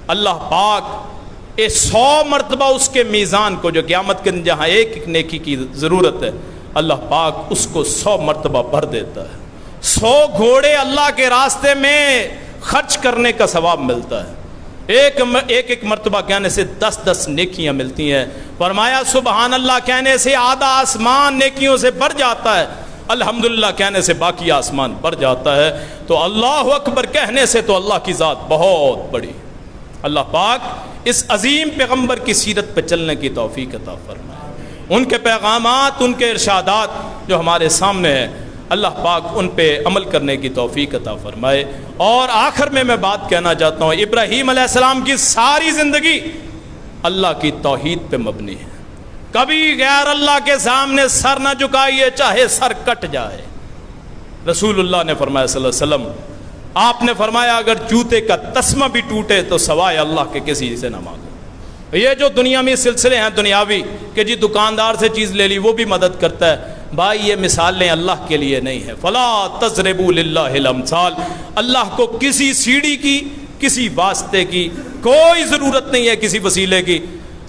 اللہ پاک 100 مرتبہ اس کے میزان کو, جو قیامت کے دن جہاں ایک ایک نیکی کی ضرورت ہے, اللہ پاک اس کو 100 مرتبہ بھر دیتا ہے. 100 گھوڑے اللہ کے راستے میں خرچ کرنے کا ثواب ملتا ہے. ایک ایک مرتبہ کہنے سے 10 نیکیاں ملتی ہیں. فرمایا سبحان اللہ کہنے سے آدھا آسمان نیکیوں سے بھر جاتا ہے, الحمدللہ کہنے سے باقی آسمان بھر جاتا ہے. تو اللہ اکبر کہنے سے تو اللہ کی ذات بہت بڑی. اللہ پاک اس عظیم پیغمبر کی سیرت پہ چلنے کی توفیق عطا فرمائے. ان کے پیغامات, ان کے ارشادات جو ہمارے سامنے ہیں, اللہ پاک ان پہ عمل کرنے کی توفیق عطا فرمائے. اور آخر میں بات کہنا چاہتا ہوں, ابراہیم علیہ السلام کی ساری زندگی اللہ کی توحید پہ مبنی ہے. کبھی غیر اللہ کے سامنے سر نہ جھکائیے چاہے سر کٹ جائے. رسول اللہ نے فرمایا صلی اللہ علیہ وسلم, آپ نے فرمایا اگر جوتے کا تسمہ بھی ٹوٹے تو سوائے اللہ کے کسی سے نہ مانگو. یہ جو دنیا میں سلسلے ہیں دنیاوی کہ جی دکاندار سے چیز لے لی وہ بھی مدد کرتا ہے, بھائی یہ مثالیں اللہ کے لیے نہیں ہے. فلا تضربوا للہ الامثال, اللہ کو کسی سیڑھی کی, کسی واسطے کی کوئی ضرورت نہیں ہے, کسی وسیلے کی.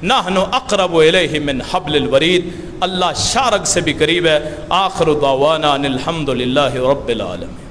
نحن اقرب الیہ من حبل الورید, اللہ شارک سے بھی قریب ہے. آخر دعوانا ان الحمد للہ رب العالمین.